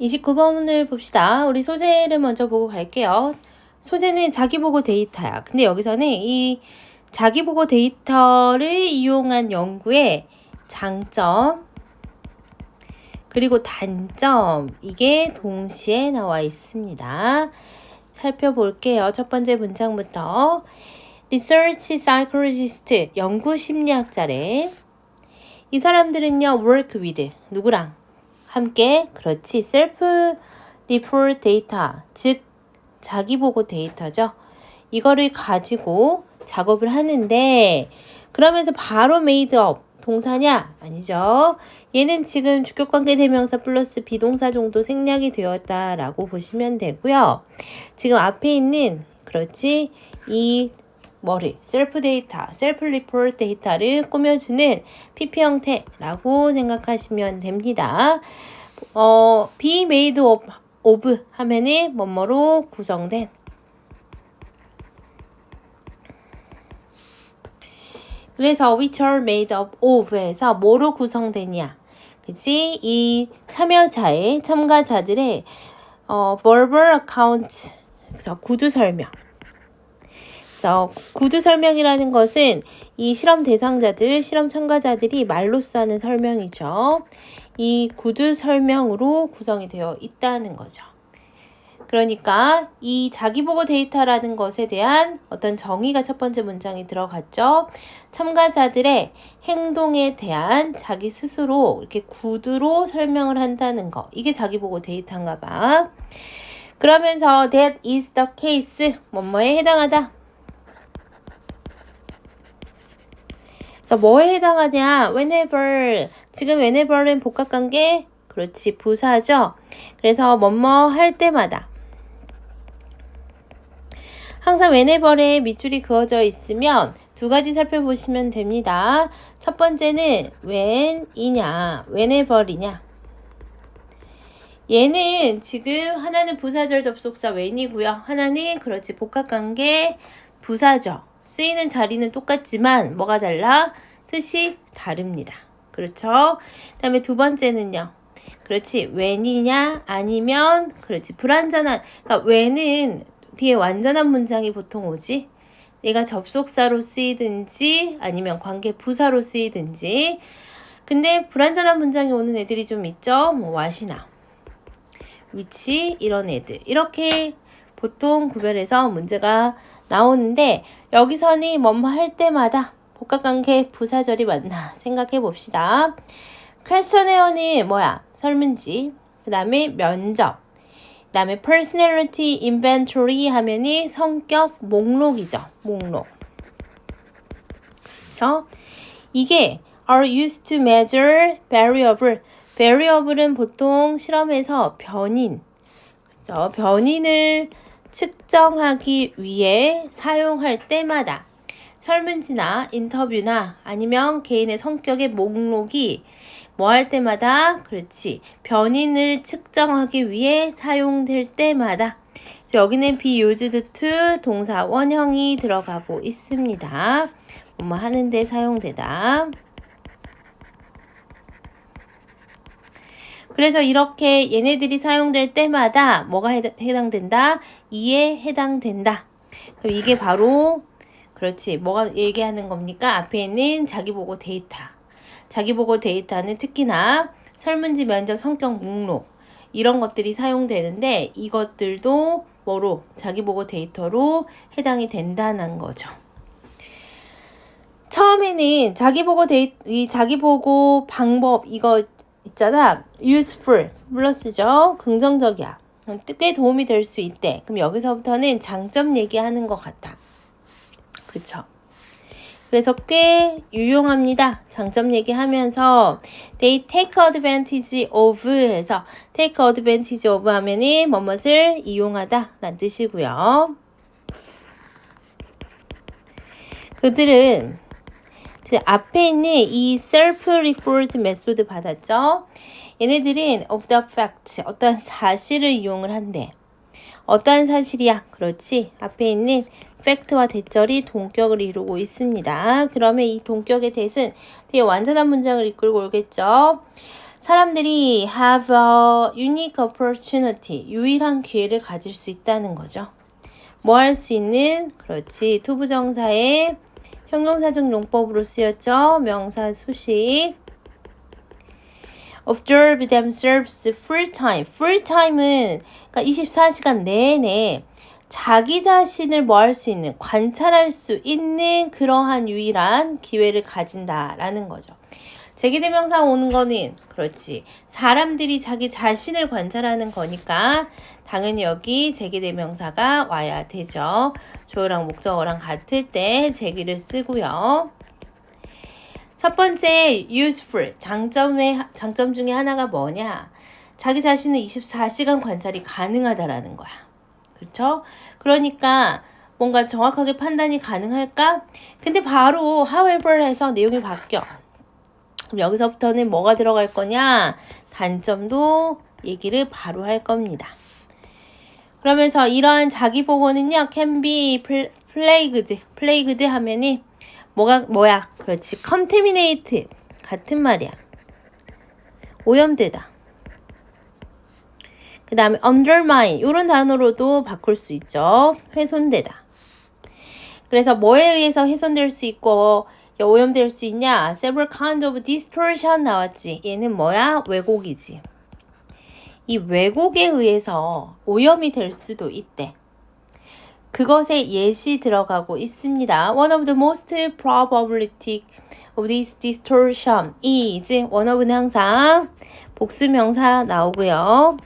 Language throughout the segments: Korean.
29번을 봅시다. 우리 소재를 먼저 보고 갈게요. 소재는 자기보고 데이터야. 근데 여기서는 이 자기보고 데이터를 이용한 연구의 장점, 그리고 단점, 이게 동시에 나와 있습니다. 살펴볼게요. 첫 번째 문장부터. Research psychologist, 연구 심리학자래. 이 사람들은요, work with, 누구랑? 함께, 그렇지, self-report data, 즉 자기보고 데이터죠. 이거를 가지고 작업을 하는데, 그러면서 바로 made up, 동사냐? 아니죠. 얘는 지금 주격관계 대명사 플러스 비동사 정도 생략이 되었다라고 보시면 되고요. 지금 앞에 있는, 그렇지, 이 뭐를 셀프 데이터, 셀프 리포트 데이터를 꾸며주는 PP 형태라고 생각하시면 됩니다. be made of 하면은 뭐뭐로 구성된. 그래서 which are made up of에서 뭐로 구성되냐. 그치? 이 참가자들의 verbal account, 그래서 구두 설명. 구두 설명이라는 것은 이 실험 대상자들, 실험 참가자들이 말로써 하는 설명이죠. 이 구두 설명으로 구성이 되어 있다는 거죠. 그러니까 이 자기보고 데이터라는 것에 대한 어떤 정의가 첫 번째 문장에 들어갔죠. 참가자들의 행동에 대한 자기 스스로 이렇게 구두로 설명을 한다는 거. 이게 자기보고 데이터인가 봐. 그러면서 that is the case, 뭐뭐에 해당하다. 그래서 뭐에 해당하냐? whenever. 지금 whenever는 복합관계, 그렇지, 부사죠. 그래서 뭐뭐 할 때마다. 항상 whenever에 밑줄이 그어져 있으면 두 가지 살펴보시면 됩니다. 첫 번째는 when이냐, whenever이냐. 얘는 지금 하나는 부사절 접속사 when이고요. 하나는 그렇지, 복합관계 부사죠. 쓰이는 자리는 똑같지만 뭐가 달라? 뜻이 다릅니다. 그렇죠? 그 다음에 두 번째는요. 그렇지, when이냐 아니면 그렇지, 불완전한, 그러니까 when은 뒤에 완전한 문장이 보통 오지. 얘가 접속사로 쓰이든지 아니면 관계 부사로 쓰이든지. 근데 불완전한 문장이 오는 애들이 좀 있죠. 뭐 what이나 which, 이런 애들. 이렇게 보통 구별해서 문제가 나오는데, 여기서는 뭐뭐 할 때마다 복합관계 부사절이 맞나 생각해 봅시다. 퀘스처네어는 뭐야? 설문지. 그 다음에 면접. 그 다음에 personality inventory 하면이 성격 목록이죠. 목록. 그렇죠? 이게 are used to measure variable. variable은 보통 실험에서 변인. 그렇죠? 변인을 측정하기 위해 사용할 때마다 설문지나 인터뷰나 아니면 개인의 성격의 목록이 뭐 할 때마다, 그렇지, 변인을 측정하기 위해 사용될 때마다. 여기는 be used to 동사 원형이 들어가고 있습니다. 뭐뭐 하는데 사용되다. 그래서 이렇게 얘네들이 사용될 때마다 뭐가 해당된다? 이에 해당된다. 그럼 이게 바로, 그렇지, 뭐가 얘기하는 겁니까? 앞에 있는 자기보고 데이터. 자기보고 데이터는 특히나 설문지, 면접, 성격 목록, 이런 것들이 사용되는데, 이것들도 뭐로? 자기보고 데이터로 해당이 된다는 거죠. 처음에는 이 자기보고 방법, 이거 있잖아. useful, 플러스죠. 긍정적이야. 꽤 도움이 될 수 있대. 그럼 여기서부터는 장점 얘기하는 것 같다. 그쵸? 그래서 꽤 유용합니다. 장점 얘기하면서 they take advantage of 해서 take advantage of 하면은 뭐뭇을 이용하다 라는 뜻이고요. 그들은 앞에 있는 이 self-referred method 받았죠? 얘네들은 of the fact, 어떤 사실을 이용을 한대. 어떤 사실이야? 그렇지. 앞에 있는 fact와 대절이 동격을 이루고 있습니다. 그러면 이 동격의 대신 되게 완전한 문장을 이끌고 오겠죠? 사람들이 have a unique opportunity, 유일한 기회를 가질 수 있다는 거죠. 뭐 할 수 있는? 그렇지. 투부정사의 형용사적 용법으로 쓰였죠. 명사 수식. observe themselves full time. full time은 그러니까 24시간 내내 자기 자신을 뭐 할 수 있는, 관찰할 수 있는 그러한 유일한 기회를 가진다라는 거죠. 제기대명사 오는 거는 그렇지. 사람들이 자기 자신을 관찰하는 거니까 당연히 여기 제기대명사가 와야 되죠. 주어랑 목적어랑 같을 때 제기를 쓰고요. 첫 번째 useful, 장점 중에 하나가 뭐냐? 자기 자신은 24시간 관찰이 가능하다라는 거야. 그렇죠? 그러니까 뭔가 정확하게 판단이 가능할까? 근데 바로 however 해서 내용이 바뀌어. 그럼 여기서부터는 뭐가 들어갈 거냐? 단점도 얘기를 바로 할 겁니다. 그러면서 이러한 자기 보고는요, can be plagued 하면은 뭐야? 그렇지. contaminate 같은 말이야. 오염되다. 그 다음에 undermine 이런 단어로도 바꿀 수 있죠. 훼손되다. 그래서 뭐에 의해서 훼손될 수 있고 오염될 수 있냐? several kinds of distortion 나왔지. 얘는 뭐야? 왜곡이지. 이 왜곡에 의해서 오염이 될 수도 있대. 그것에 예시 들어가고 있습니다. One of the most probability of this distortion is one of는 항상 복수명사 나오고요.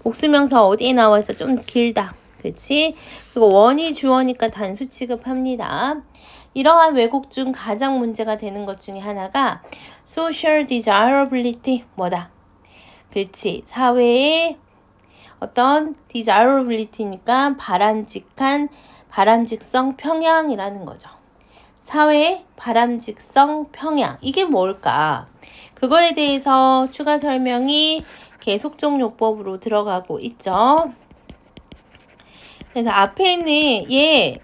복수명사 어디에 나와 있어? 좀 길다. 그렇지? 그리고 원이 주어니까 단수 취급합니다. 이러한 왜곡 중 가장 문제가 되는 것 중에 하나가 social desirability 뭐다? 그렇지. 사회의 어떤 desirability니까 바람직성 평양이라는 거죠. 사회의 바람직성 평양. 이게 뭘까? 그거에 대해서 추가 설명이 계속적 요법으로 들어가고 있죠. 그래서 앞에 있는 얘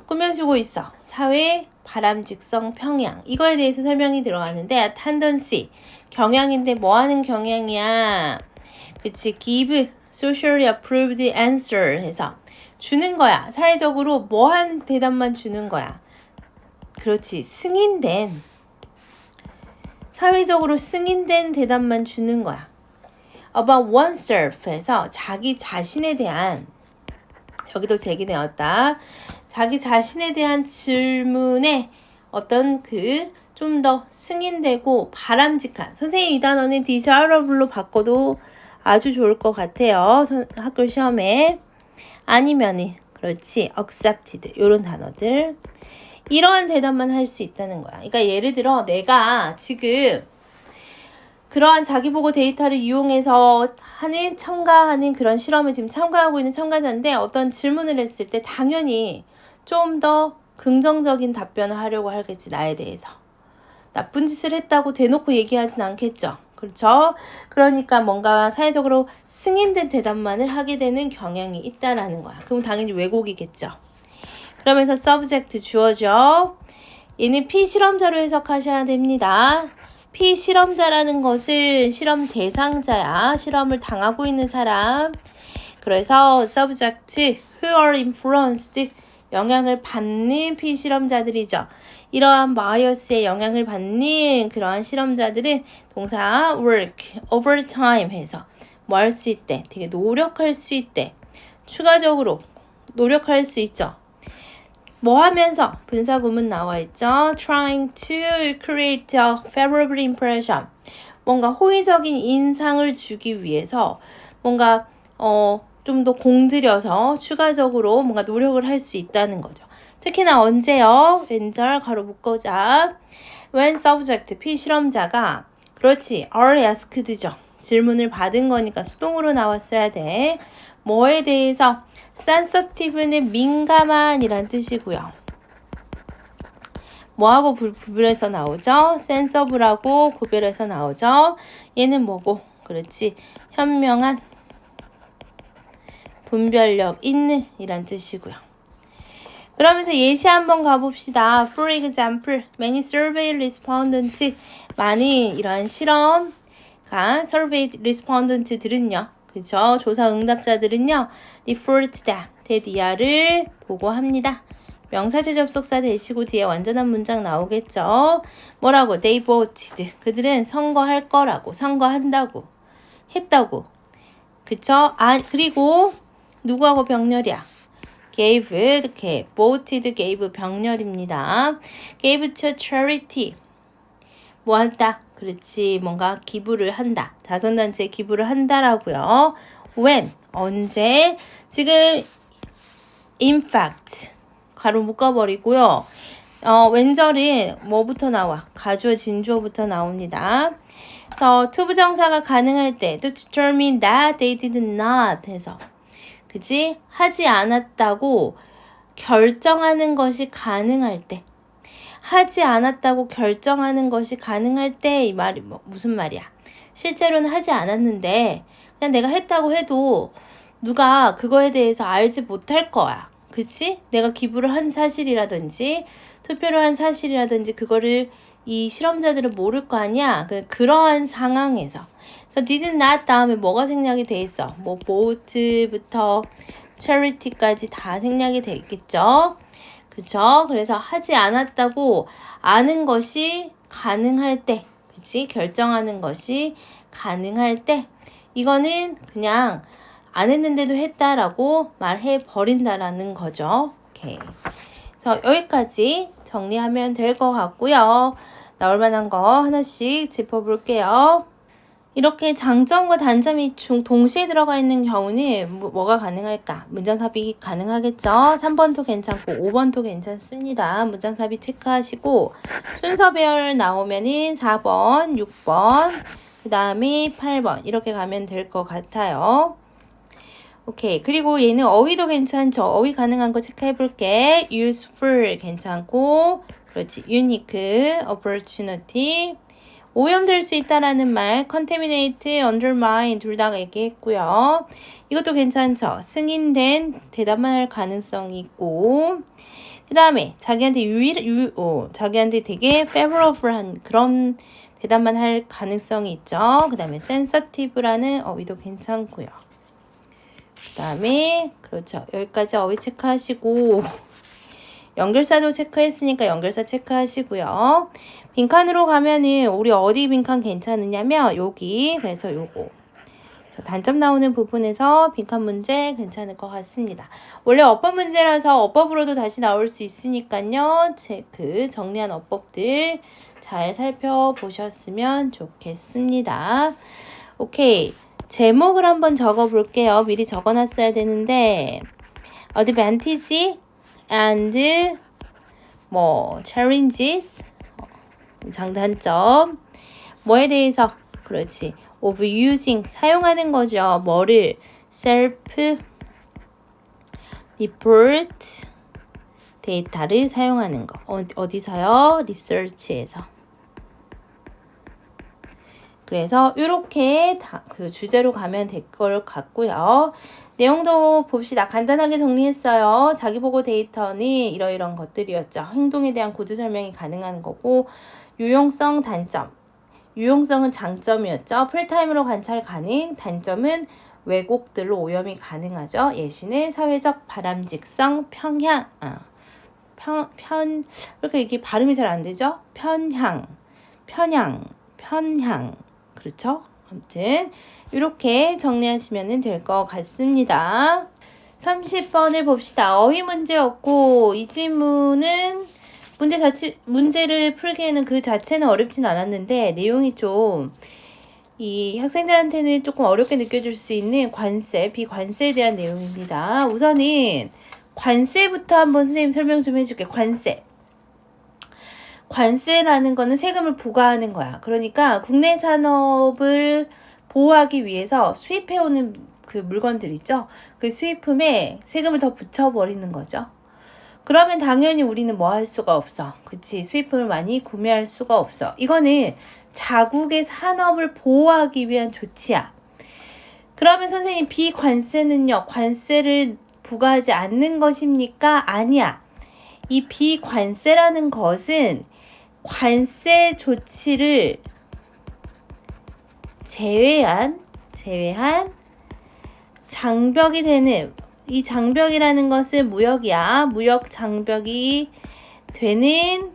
꾸며주고 있어. 사회 바람직성 평양. 이거에 대해서 설명이 들어가는데 tendency. 경향인데 뭐 하는 경향이야? 그치. give socially approved answer 해서 주는 거야. 사회적으로 뭐한 대답만 주는 거야. 그렇지. 승인된 사회적으로 승인된 대답만 주는 거야. about oneself 해서 자기 자신에 대한 여기도 제기되었다. 자기 자신에 대한 질문에 어떤 좀 더 승인되고 바람직한 선생님 이 단어는 desirable로 바꿔도 아주 좋을 것 같아요. 학교 시험에 아니면은 그렇지 accepted 이런 단어들 이러한 대답만 할 수 있다는 거야. 그러니까 예를 들어 내가 지금 그러한 자기보고 데이터를 이용해서 첨가하는 그런 실험을 지금 참가하고 있는 참가자인데 어떤 질문을 했을 때 당연히 좀 더 긍정적인 답변을 하려고 하겠지. 나에 대해서. 나쁜 짓을 했다고 대놓고 얘기하진 않겠죠. 그렇죠? 그러니까 뭔가 사회적으로 승인된 대답만을 하게 되는 경향이 있다라는 거야. 그럼 당연히 왜곡이겠죠. 그러면서 subject 주어죠. 얘는 피실험자로 해석하셔야 됩니다. 피실험자라는 것은 실험 대상자야. 실험을 당하고 있는 사람. 그래서 subject, who are influenced, 영향을 받는 피실험자들이죠. 이러한 바이어스에 영향을 받는 그러한 실험자들은 동사 work, overtime 해서 뭐 할 수 있대? 되게 노력할 수 있대. 추가적으로 노력할 수 있죠. 뭐 하면서 분사구문 나와 있죠. Trying to create a favorable impression. 뭔가 호의적인 인상을 주기 위해서 뭔가 좀 더 공들여서 추가적으로 뭔가 노력을 할 수 있다는 거죠. 특히나 언제요? 왼절 가로 묶어자. When subject, 피실험자가 그렇지, are asked죠. 질문을 받은 거니까 수동으로 나왔어야 돼. 뭐에 대해서? sensitive는 민감한이란 뜻이고요. 뭐하고 구별해서 나오죠? sensible하고 구별해서 나오죠. 얘는 뭐고? 그렇지, 현명한, 분별력 있는 이란 뜻이고요. 그러면서 예시 한번 가봅시다. For example, many survey respondents 많은 이러한 실험가 survey respondent들은요. 그죠? 조사 응답자들은요. refer to that 이하를 보고합니다. 명사절 접속사 대시고 뒤에 완전한 문장 나오겠죠. 뭐라고? They voted. 그들은 선거할 거라고. 선거한다고. 했다고. 그쵸? 그리고 누구하고 병렬이야? gave 이렇게 voted gave 병렬입니다. gave to charity. 뭐 한다? 그렇지. 뭔가 기부를 한다. 자선단체에 기부를 한다라고요. when 언제? 지금 in fact 가로 묶어버리고요. 왼절은 뭐부터 나와? 가주어 진주어부터 나옵니다. 그래서 투부정사가 가능할 때 to determine that they did not 해서 그치? 하지 않았다고 결정하는 것이 가능할 때 하지 않았다고 결정하는 것이 가능할 때 이 말이 무슨 말이야? 실제로는 하지 않았는데 그냥 내가 했다고 해도 누가 그거에 대해서 알지 못할 거야. 그치? 내가 기부를 한 사실이라든지 투표를 한 사실이라든지 그거를 이 실험자들은 모를 거 아니야. 그러한 상황에서 그래서 did not 다음에 뭐가 생략이 돼 있어? 뭐 vote부터 charity까지 다 생략이 돼 있겠죠? 그쵸? 그래서 하지 않았다고 아는 것이 가능할 때, 그치? 결정하는 것이 가능할 때, 이거는 그냥 안 했는데도 했다라고 말해 버린다라는 거죠. 오케이. 그래서 여기까지 정리하면 될 것 같고요. 나올 만한 거 하나씩 짚어볼게요. 이렇게 장점과 단점이 동시에 들어가 있는 경우는 뭐가 가능할까? 문장삽입이 가능하겠죠? 3번도 괜찮고 5번도 괜찮습니다. 문장삽입 체크하시고 순서 배열 나오면은 4번, 6번, 그 다음에 8번 이렇게 가면 될 것 같아요. 오케이. 그리고 얘는 어휘도 괜찮죠? 어휘 가능한 거 체크해볼게. useful 괜찮고 그렇지. unique, opportunity 오염될 수 있다라는 말, contaminate, undermine 둘 다 얘기했고요. 이것도 괜찮죠? 승인된 대답만 할 가능성이 있고 그 다음에 자기한테 자기한테 되게 favorable한 그런 대답만 할 가능성이 있죠. 그 다음에 sensitive라는 어휘도 괜찮고요. 그 다음에 그렇죠. 여기까지 어휘 체크하시고 연결사도 체크했으니까 연결사 체크하시고요. 빈칸으로 가면은 우리 어디 빈칸 괜찮으냐면 여기 그래서 요거 단점 나오는 부분에서 빈칸 문제 괜찮을 것 같습니다. 원래 어법 문제라서 어법으로도 다시 나올 수 있으니까요. 체크 정리한 어법들 잘 살펴보셨으면 좋겠습니다. 오케이. 제목을 한번 적어볼게요. 미리 적어놨어야 되는데 advantage and challenges 장단점 뭐에 대해서 그렇지 of using 사용하는 거죠. 뭐를 self report 데이터를 사용하는 거 어디서요? research에서 그래서 이렇게 그 주제로 가면 될 것 같고요. 내용도 봅시다. 간단하게 정리했어요. 자기보고 데이터는 이러이러한 것들이었죠. 행동에 대한 구두 설명이 가능한 거고 유용성 단점. 유용성은 장점이었죠. 풀타임으로 관찰 가능. 단점은 왜곡들로 오염이 가능하죠. 예시는 사회적 바람직성 편향. 이렇게 이게 발음이 잘 안 되죠? 편향. 그렇죠? 아무튼 이렇게 정리하시면 될 것 같습니다. 30번을 봅시다. 어휘 문제였고 이 질문은 문제를 풀기에는 그 자체는 어렵진 않았는데 내용이 좀 이 학생들한테는 조금 어렵게 느껴질 수 있는 관세, 비관세에 대한 내용입니다. 우선은 관세부터 한번 선생님 설명 좀 해줄게. 관세라는 거는 세금을 부과하는 거야. 그러니까 국내 산업을 보호하기 위해서 수입해오는 그 물건들 있죠? 그 수입품에 세금을 더 붙여버리는 거죠. 그러면 당연히 우리는 뭐 할 수가 없어. 그치? 수입품을 많이 구매할 수가 없어. 이거는 자국의 산업을 보호하기 위한 조치야. 그러면 선생님 비관세는요? 관세를 부과하지 않는 것입니까? 아니야. 이 비관세라는 것은 관세 조치를 제외한 장벽이 되는, 이 장벽이라는 것은 무역이야. 무역 장벽이 되는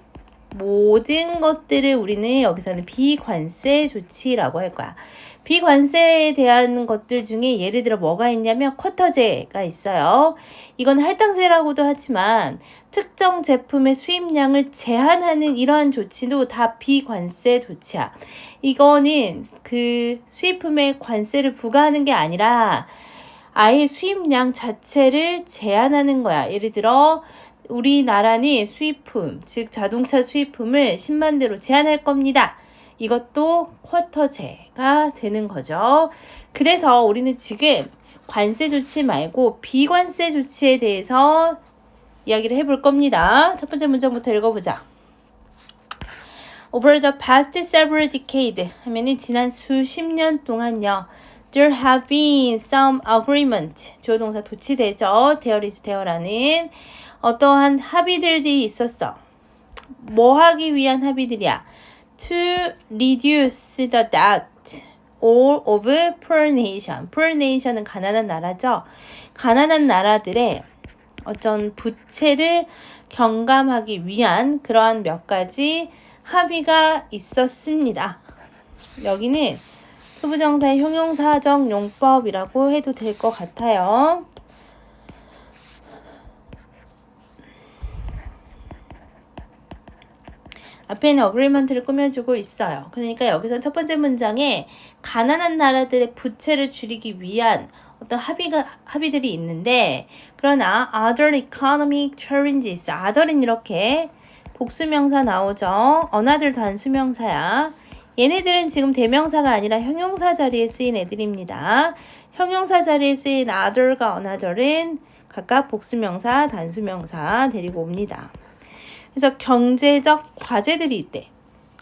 모든 것들을 우리는 여기서는 비관세 조치라고 할 거야. 비관세에 대한 것들 중에 예를 들어 뭐가 있냐면 쿼터제가 있어요. 이건 할당제라고도 하지만 특정 제품의 수입량을 제한하는 이러한 조치도 다 비관세 조치야. 이거는 그 수입품에 관세를 부과하는 게 아니라 아예 수입량 자체를 제한하는 거야. 예를 들어 우리나라는 수입품, 즉 자동차 수입품을 10만 대로 제한할 겁니다. 이것도 쿼터제가 되는 거죠. 그래서 우리는 지금 관세 조치 말고 비관세 조치에 대해서 이야기를 해볼 겁니다. 첫 번째 문장부터 읽어보자. Over the past several decades 하면은 지난 수십 년 동안요. There have been some agreement. 주어 동사 도치되죠. There is there라는 어떠한 합의들이 있었어. 뭐 하기 위한 합의들이야? To reduce the debt all of poor nation. Poor nation은 가난한 나라죠. 가난한 나라들의 어떤 부채를 경감하기 위한 그러한 몇 가지 합의가 있었습니다. 여기는 투부정사의 형용사적 용법이라고 해도 될 것 같아요. 앞에는 어그리먼트를 꾸며주고 있어요. 그러니까 여기서 첫 번째 문장에 가난한 나라들의 부채를 줄이기 위한 어떤 합의들이 있는데, 그러나 other economic challenges, other은 이렇게 복수명사 나오죠. another 단수명사야. 얘네들은 지금 대명사가 아니라 형용사 자리에 쓰인 애들입니다. 형용사 자리에 쓰인 other과 another은 각각 복수명사, 단수명사 데리고 옵니다. 그래서 경제적 과제들이 있대.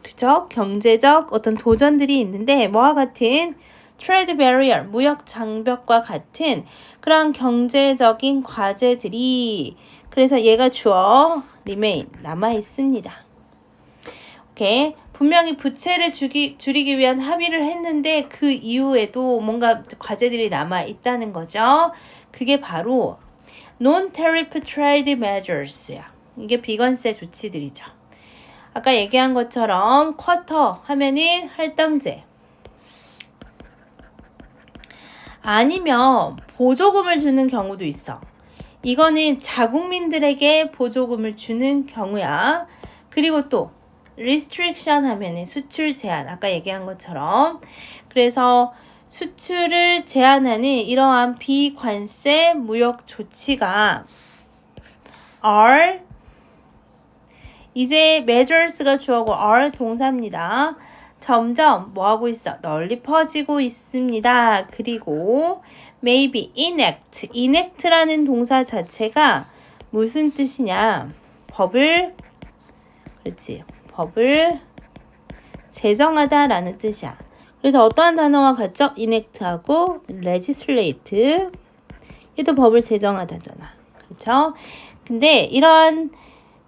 그죠? 경제적 어떤 도전들이 있는데 뭐와 같은 trade barrier, 무역 장벽과 같은 그런 경제적인 과제들이, 그래서 얘가 주어 remain 남아 있습니다. 오케이. 분명히 부채를 줄이기 위한 합의를 했는데 그 이후에도 뭔가 과제들이 남아 있다는 거죠. 그게 바로 non-tariff trade measures야. 이게 비관세 조치들이죠. 아까 얘기한 것처럼 쿼터 하면은 할당제, 아니면 보조금을 주는 경우도 있어. 이거는 자국민들에게 보조금을 주는 경우야. 그리고 또 restriction 하면은 수출 제한, 아까 얘기한 것처럼. 그래서 수출을 제한하는 이러한 비관세 무역 조치가 are, 이제 measures가 주어고 are 동사입니다. 점점 뭐하고 있어? 널리 퍼지고 있습니다. 그리고 maybe enact. enact라는 동사 자체가 무슨 뜻이냐? 법을 제정하다라는 뜻이야. 그래서 어떠한 단어와 같죠? enact하고 legislate. 얘도 법을 제정하다잖아. 그렇죠? 근데 이런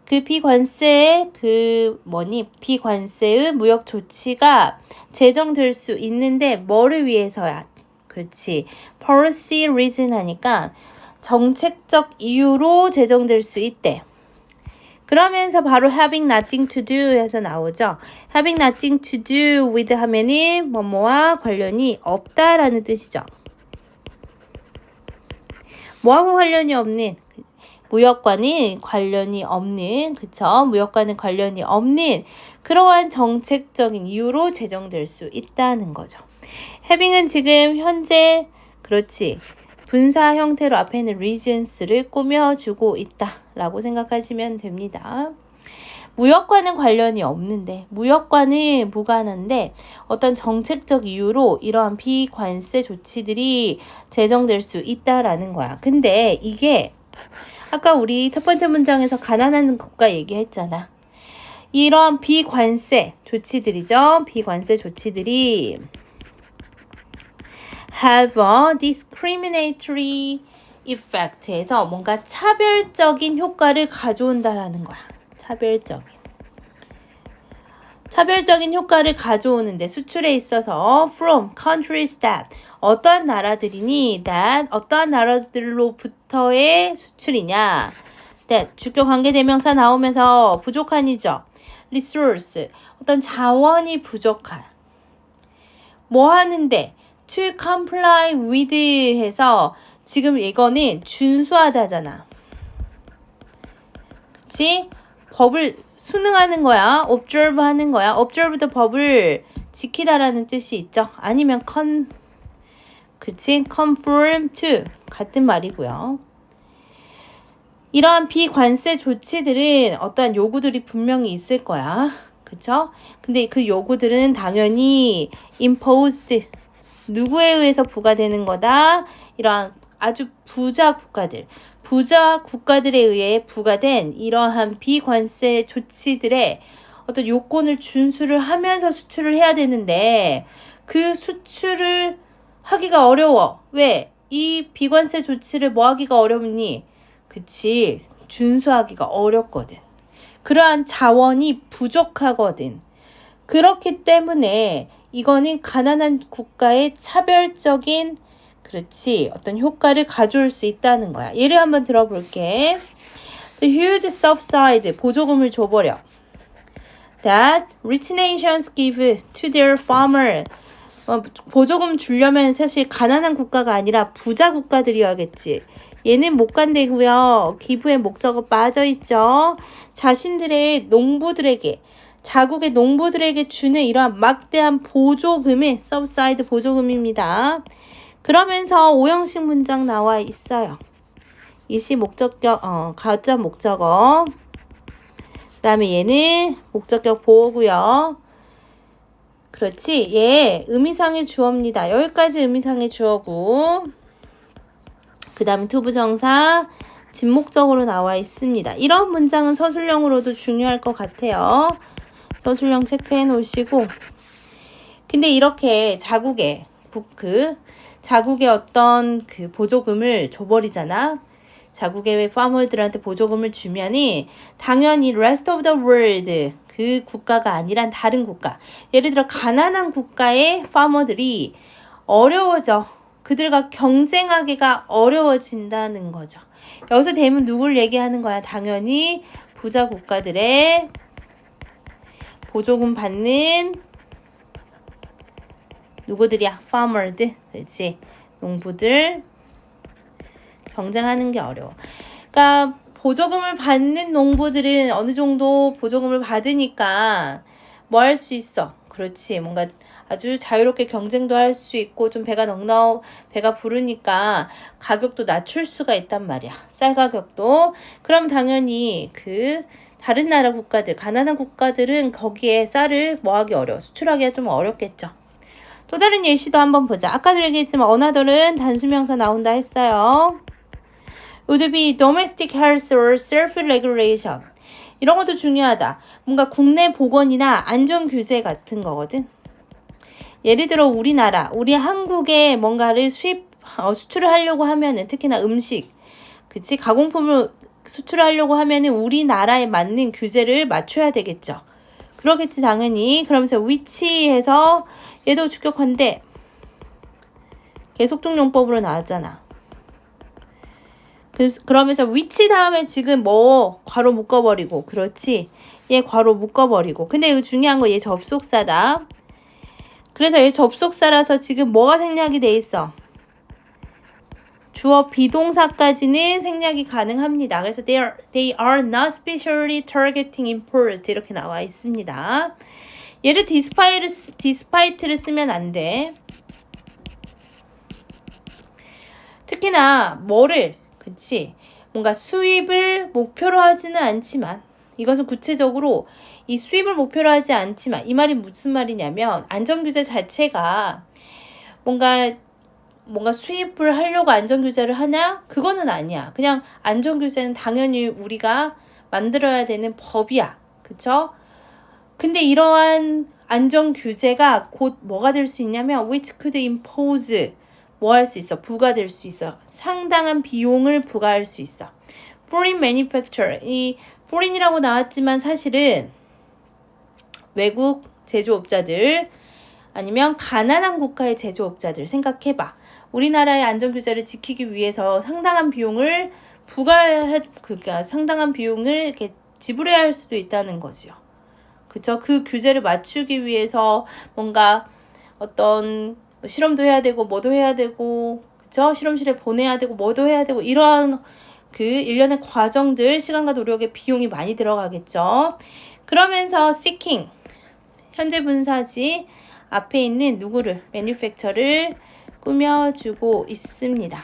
그 비관세의 비관세의 무역 조치가 제정될 수 있는데 뭐를 위해서야? 그렇지. policy reason 하니까 정책적 이유로 제정될 수 있대. 그러면서 바로 having nothing to do 해서 나오죠. having nothing to do with 하면은 뭐뭐와 관련이 없다라는 뜻이죠. 뭐하고 관련이 없는, 무역과는 관련이 없는, 그쵸? 무역과는 관련이 없는 그러한 정책적인 이유로 제정될 수 있다는 거죠. having은 지금 현재, 그렇지, 분사 형태로 앞에는 reasons를 꾸며주고 있다라고 생각하시면 됩니다. 무역과는 관련이 없는데, 무역과는 무관한데 어떤 정책적 이유로 이러한 비관세 조치들이 제정될 수 있다라는 거야. 근데 이게 아까 우리 첫 번째 문장에서 가난한 국가 얘기했잖아. 이런 비관세 조치들이죠. 비관세 조치들이 have a discriminatory effect 해서 뭔가 차별적인 효과를 가져온다라는 거야. 차별적인. 차별적인 효과를 가져오는데 수출에 있어서 from countries that 어떠한 나라들이니 that 어떠한 나라들로부터의 수출이냐 that 주격 관계대명사 나오면서 부족한이죠. resource 어떤 자원이 부족한 뭐 하는데 to comply with 해서 지금 이거는 준수하다잖아. 그치? 법을 순응하는 거야. observe 하는 거야. observe도 법을 지키다라는 뜻이 있죠. 아니면 conform to 같은 말이고요. 이러한 비관세 조치들은 어떠한 요구들이 분명히 있을 거야. 그쵸? 근데 그 요구들은 당연히 imposed 누구에 의해서 부과되는 거다. 이러한 아주 부자 국가들에 의해 부과된 이러한 비관세 조치들의 어떤 요건을 준수를 하면서 수출을 해야 되는데 그 수출을 하기가 어려워. 왜? 이 비관세 조치를 뭐 하기가 어렵니? 그치. 준수하기가 어렵거든. 그러한 자원이 부족하거든. 그렇기 때문에 이거는 가난한 국가의 차별적인 그렇지 어떤 효과를 가져올 수 있다는 거야. 예를 한번 들어볼게. The huge subside 보조금을 줘버려. That rich nations give to their farmer. 보조금 주려면 사실 가난한 국가가 아니라 부자 국가들이어야겠지. 얘는 못 간대고요. 기부의 목적어 빠져있죠. 자신들의 농부들에게 자국의 농부들에게 주는 이러한 막대한 보조금이 subside 보조금입니다. 그러면서 오형식 문장 나와 있어요. 이시 목적격 가짜 목적어. 그다음에 얘는 목적격 보어고요. 그렇지. 얘 의미상의 주어입니다. 여기까지 의미상의 주어고. 그다음에 투부정사 진목적으로 나와 있습니다. 이런 문장은 서술형으로도 중요할 것 같아요. 서술형 체크해 놓으시고. 근데 이렇게 자국의 어떤 그 보조금을 줘버리잖아. 자국의 파머들한테 보조금을 주면이 당연히 rest of the world 그 국가가 아니란 다른 국가. 예를 들어 가난한 국가의 파머들이 어려워져. 그들과 경쟁하기가 어려워진다는 거죠. 여기서 대면 누굴 얘기하는 거야? 당연히 부자 국가들의 보조금 받는 누구들이야? farmer들. 그렇지. 농부들 경쟁하는 게 어려워. 그러니까 보조금을 받는 농부들은 어느 정도 보조금을 받으니까 뭐 할 수 있어? 그렇지. 뭔가 아주 자유롭게 경쟁도 할 수 있고 좀 배가 부르니까 가격도 낮출 수가 있단 말이야. 쌀 가격도. 그럼 당연히 그 다른 나라 국가들, 가난한 국가들은 거기에 쌀을 뭐하기 어려워. 수출하기가 좀 어렵겠죠. 또 다른 예시도 한번 보자. 아까도 얘기했지만 another은 단수명사 나온다 했어요. would be domestic health or self-regulation. 이런 것도 중요하다. 뭔가 국내 보건이나 안전 규제 같은 거거든. 예를 들어 우리 한국에 뭔가를 수출을 하려고 하면은 특히나 음식, 그치? 가공품을 수출을 하려고 하면은 우리나라에 맞는 규제를 맞춰야 되겠죠. 그러겠지 당연히. 그러면서 which해서 얘도 주격한데 계속종용법으로 나왔잖아. 그러면서 which 다음에 지금 뭐 괄호 묶어버리고 그렇지. 얘 괄호 묶어버리고. 근데 이거 중요한 거 얘 접속사다. 그래서 얘 접속사라서 지금 뭐가 생략이 돼 있어? 주어 비동사까지는 생략이 가능합니다. 그래서 they are not specially targeting import 이렇게 나와 있습니다. 얘를 despite를 쓰면 안 돼. 특히나 그치? 뭔가 수입을 목표로 하지는 않지만 이것은 구체적으로 이 수입을 목표로 하지 않지만 이 말이 무슨 말이냐면 안전규제 자체가 뭔가 수입을 하려고 안전규제를 하냐? 그거는 아니야. 그냥 안전규제는 당연히 우리가 만들어야 되는 법이야. 그쵸? 근데 이러한 안전규제가 곧 뭐가 될 수 있냐면 which could impose 뭐 할 수 있어? 부과될 수 있어. 상당한 비용을 부과할 수 있어. foreign manufacturer 이 foreign이라고 나왔지만 사실은 외국 제조업자들 아니면 가난한 국가의 제조업자들 생각해봐. 우리나라의 안전규제를 지키기 위해서 상당한 비용을 그러니까 상당한 비용을 이렇게 지불해야 할 수도 있다는 거죠. 그쵸? 그 규제를 맞추기 위해서 뭔가 어떤 실험도 해야 되고 뭐도 해야 되고 그쵸? 실험실에 보내야 되고 뭐도 해야 되고 이러한 그 일련의 과정들 시간과 노력의 비용이 많이 들어가겠죠. 그러면서 seeking 현재 분사지 앞에 있는 누구를 manufacture를 꾸며주고 있습니다.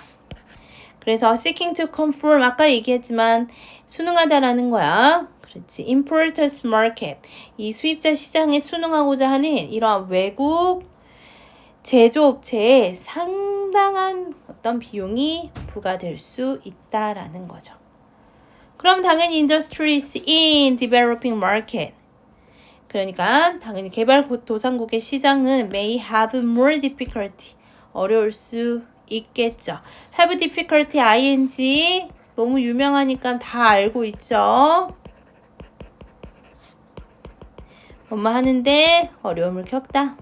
그래서 seeking to conform 아까 얘기했지만 순응하다라는 거야. 그렇지. importers market 이 수입자 시장에 순응하고자 하는 이러한 외국 제조업체에 상당한 어떤 비용이 부과될 수 있다라는 거죠. 그럼 당연히 industries in developing market 그러니까 당연히 개발도상국의 시장은 may have more difficulty 어려울 수 있겠죠. have difficulty ing 너무 유명하니까 다 알고 있죠. 엄마 하는데 어려움을 겪다.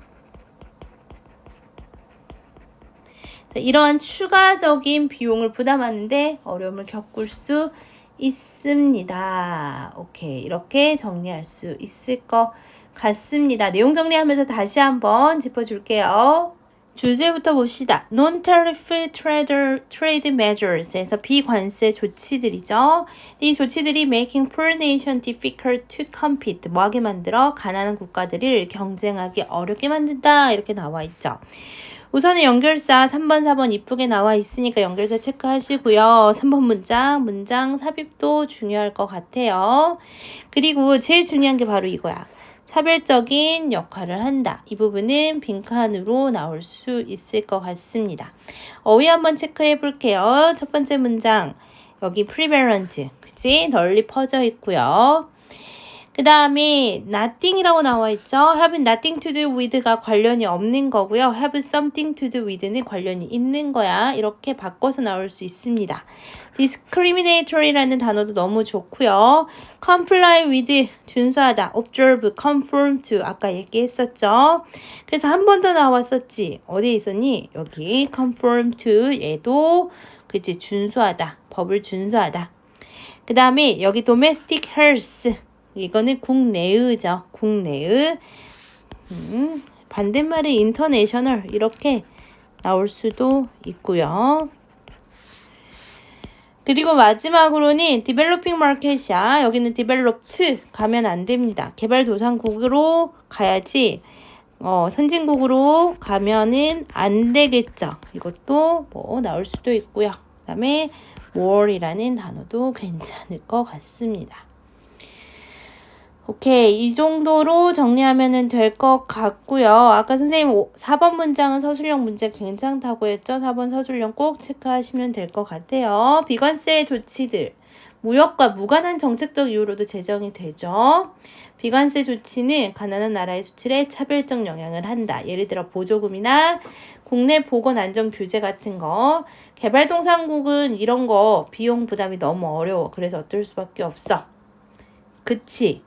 이러한 추가적인 비용을 부담하는데 어려움을 겪을 수 있습니다. 오케이. 이렇게 정리할 수 있을 것 같습니다. 내용 정리하면서 다시 한번 짚어줄게요. 주제부터 봅시다. Non-tariff trade measures에서 비관세 조치들이죠. 이 조치들이 making poor nation difficult to compete 뭐하게 만들어? 가난한 국가들을 경쟁하기 어렵게 만든다. 이렇게 나와 있죠. 우선은 연결사 3번, 4번 이쁘게 나와 있으니까 연결사 체크하시고요. 3번 문장 삽입도 중요할 것 같아요. 그리고 제일 중요한 게 바로 이거야. 차별적인 역할을 한다. 이 부분은 빈칸으로 나올 수 있을 것 같습니다. 어휘 한번 체크해 볼게요. 첫 번째 문장 여기 prevalent 그치? 널리 퍼져 있고요. 그 다음에 nothing이라고 나와 있죠. have nothing to do with가 관련이 없는 거고요. have something to do with는 관련이 있는 거야. 이렇게 바꿔서 나올 수 있습니다. discriminatory라는 단어도 너무 좋고요. comply with 준수하다. observe, conform to 아까 얘기했었죠. 그래서 한 번 더 나왔었지. 어디에 있었니? 여기 conform to 얘도 그치 준수하다. 법을 준수하다. 그 다음에 여기 domestic health 이거는 국내의죠. 국내의. 반대말이 international 이렇게 나올 수도 있고요. 그리고 마지막으로는 developing market이야. 여기는 developed 가면 안 됩니다. 개발도상국으로 가야지 선진국으로 가면은 안 되겠죠. 이것도 뭐 나올 수도 있고요. 그 다음에 more이라는 단어도 괜찮을 것 같습니다. 오케이. 이 정도로 정리하면 될 것 같고요. 아까 선생님 4번 문장은 서술형 문제 괜찮다고 했죠? 4번 서술형 꼭 체크하시면 될 것 같아요. 비관세 조치들. 무역과 무관한 정책적 이유로도 제정이 되죠. 비관세 조치는 가난한 나라의 수출에 차별적 영향을 한다. 예를 들어 보조금이나 국내 보건 안전 규제 같은 거. 개발도상국은 이런 거 비용 부담이 너무 어려워. 그래서 어쩔 수밖에 없어. 그치?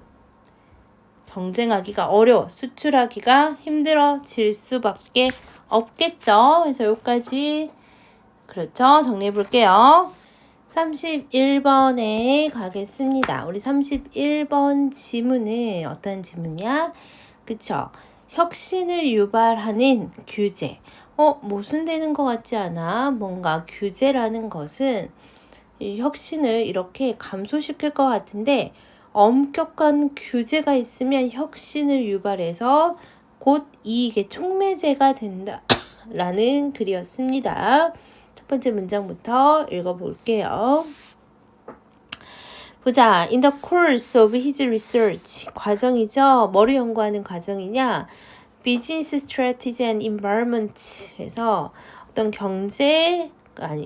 경쟁하기가 어려워. 수출하기가 힘들어질 수밖에 없겠죠. 그래서 여기까지 그렇죠. 정리해 볼게요. 31번에 가겠습니다. 우리 31번 지문은 어떤 지문이야? 그쵸? 혁신을 유발하는 규제. 모순되는 것 같지 않아? 뭔가 규제라는 것은 이 혁신을 이렇게 감소시킬 것 같은데 엄격한 규제가 있으면 혁신을 유발해서 곧 이익의 촉매제가 된다라는 글이었습니다. 첫 번째 문장부터 읽어볼게요. 보자. In the course of his research. 과정이죠. 뭐를 연구하는 과정이냐? Business Strategy and Environment에서 어떤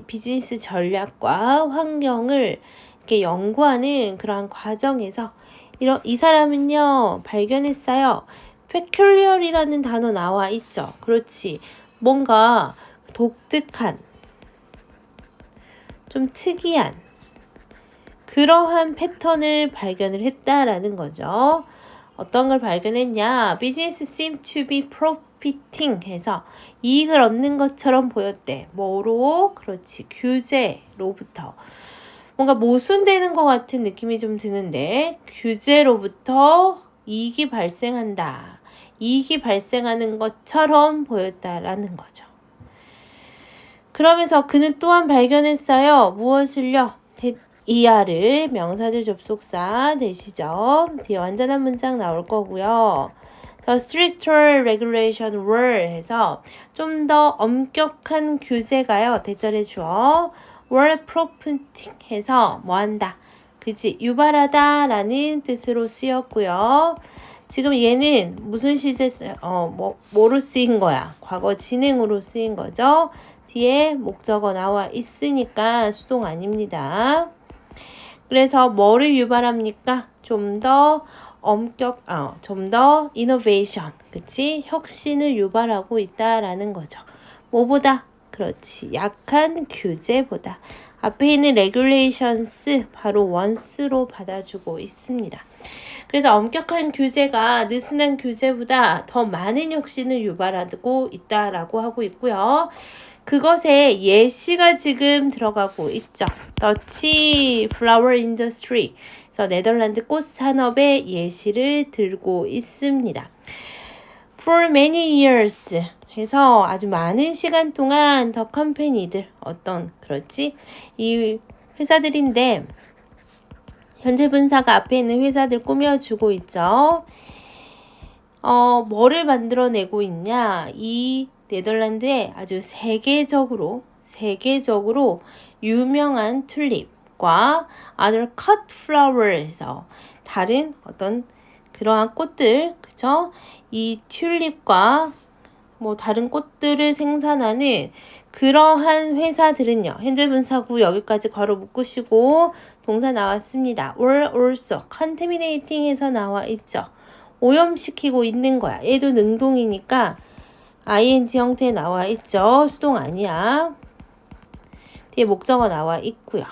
비즈니스 전략과 환경을 이렇게 연구하는 그러한 과정에서 이 사람은요 발견했어요. peculiar이라는 단어 나와 있죠. 그렇지. 뭔가 독특한 좀 특이한 그러한 패턴을 발견을 했다라는 거죠. 어떤 걸 발견했냐? Business seemed to be profiting 해서 이익을 얻는 것처럼 보였대. 뭐로? 그렇지. 규제로부터. 뭔가 모순되는 것 같은 느낌이 좀 드는데 규제로부터 이익이 발생한다. 이익이 발생하는 것처럼 보였다라는 거죠. 그러면서 그는 또한 발견했어요. 무엇을요? ER을 명사절 접속사 대시죠. 뒤에 완전한 문장 나올 거고요. The stricter regulation were 해서 좀 더 엄격한 규제가요. 대절해 주어 were profiting 해서 뭐한다. 그치? 유발하다 라는 뜻으로 쓰였고요. 지금 얘는 무슨 시제 뭐로 쓰인 거야? 과거 진행으로 쓰인 거죠. 뒤에 목적어 나와 있으니까 수동 아닙니다. 그래서 뭐를 유발합니까? 좀 더 좀 더 이노베이션, 그치? 혁신을 유발하고 있다라는 거죠. 뭐보다? 그렇지. 약한 규제보다. 앞에 있는 regulations 바로 once로 받아주고 있습니다. 그래서 엄격한 규제가 느슨한 규제보다 더 많은 혁신을 유발하고 있다라고 하고 있고요. 그것에 예시가 지금 들어가고 있죠. 더치 플라워 인더스트리. 그래서 네덜란드 꽃 산업의 예시를 들고 있습니다. For many years. 해서 아주 많은 시간 동안 더 컴퍼니들 그렇지? 이 회사들인데 현재 분사가 앞에 있는 회사들 꾸며주고 있죠. 뭐를 만들어내고 있냐? 이 네덜란드에 아주 세계적으로 유명한 튤립과 other cut flowers에서 다른 어떤 그러한 꽃들, 그쵸? 이 튤립과 뭐 다른 꽃들을 생산하는 그러한 회사들은요. 현재 분사구 여기까지 괄호 묶으시고 동사 나왔습니다. or also contaminating에서 나와 있죠. 오염시키고 있는 거야. 얘도 능동이니까 ing 형태 나와 있죠. 수동 아니야. 뒤에 목적어 나와 있고요.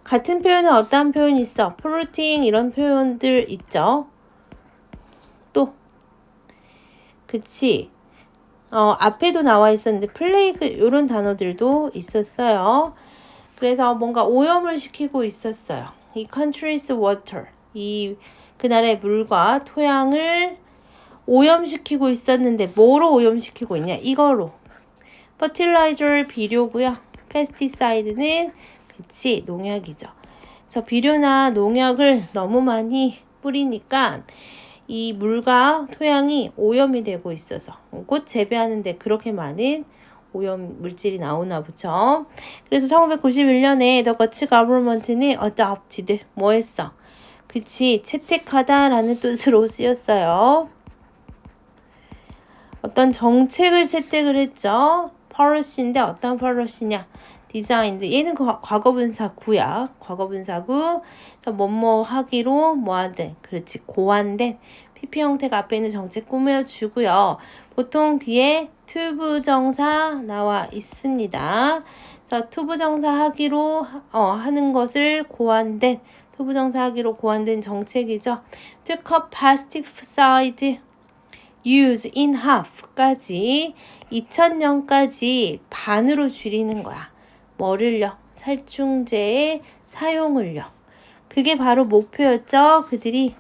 같은 표현은 어떠한 표현이 있어? polluting 이런 표현들 있죠. 또 그치? 앞에도 나와 있었는데 플레이그 이런 단어들도 있었어요. 그래서 뭔가 오염을 시키고 있었어요. 이 country's water, 그 나라의 물과 토양을 오염시키고 있었는데 뭐로 오염시키고 있냐? 이거로. fertilizer 비료고요. pesticide는 그치 농약이죠. 그래서 비료나 농약을 너무 많이 뿌리니까 이 물과 토양이 오염이 되고 있어서 꽃 재배하는데 그렇게 많은 오염 물질이 나오나 보죠. 그래서 1991년에 The Dutch government는 adopted 뭐 했어? 그치 채택하다라는 뜻으로 쓰였어요. 어떤 정책을 채택을 했죠. policy인데 어떤 policy냐? designed 얘는 과거분사구야. 과거분사구 뭐뭐 하기로 뭐하든 그렇지 고안된 PP 형태가 앞에 있는 정책 꾸며주고요. 보통 뒤에 to 부정사 나와 있습니다. 그래서 to 부정사 하기로 하는 것을 고안된 to 부정사 하기로 고안된 정책이죠. to cut pesticide use in half까지 2000년까지 반으로 줄이는 거야. 뭐를요? 살충제의 사용을요. 그게 바로 목표였죠. 그들이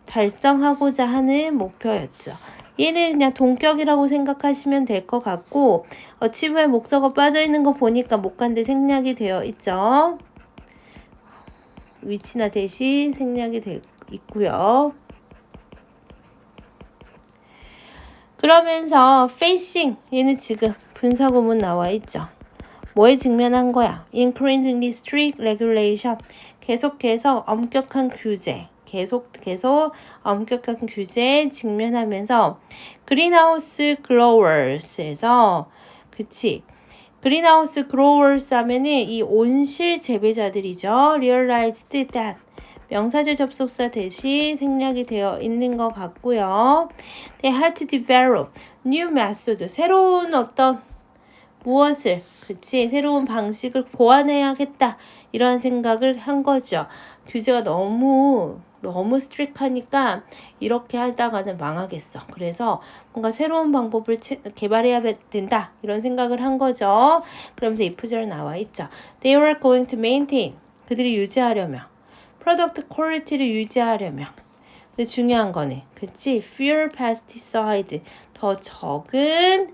달성하고자 하는 목표였죠. 얘는 그냥 동격이라고 생각하시면 될 것 같고 어치브의 목적어 빠져있는 거 보니까 목간대 생략이 되어 있죠. 위치나 대시 생략이 되어 있고요. 그러면서 facing 얘는 지금 분사구문 나와 있죠. 뭐에 직면한 거야? Increasingly strict regulation 계속해서 엄격한 규제 계속 엄격한 규제에 직면하면서 greenhouse growers에서 그치 greenhouse growers 하면은 이 온실 재배자들이죠. realized that 명사절 접속사 대시 생략이 되어 있는 것 같고요. They had to develop new method 새로운 어떤 무엇을 그치 새로운 방식을 고안해야겠다 이런 생각을 한 거죠. 규제가 너무 너무 스트릭하니까 이렇게 하다가는 망하겠어. 그래서 뭔가 새로운 방법을 개발해야 된다. 이런 생각을 한 거죠. 그러면서 if 절 나와 있죠. They were going to maintain. 그들이 유지하려면. 프로덕트 퀄리티를 유지하려면. 근데 중요한 거는 그치? fewer pesticide. 더 적은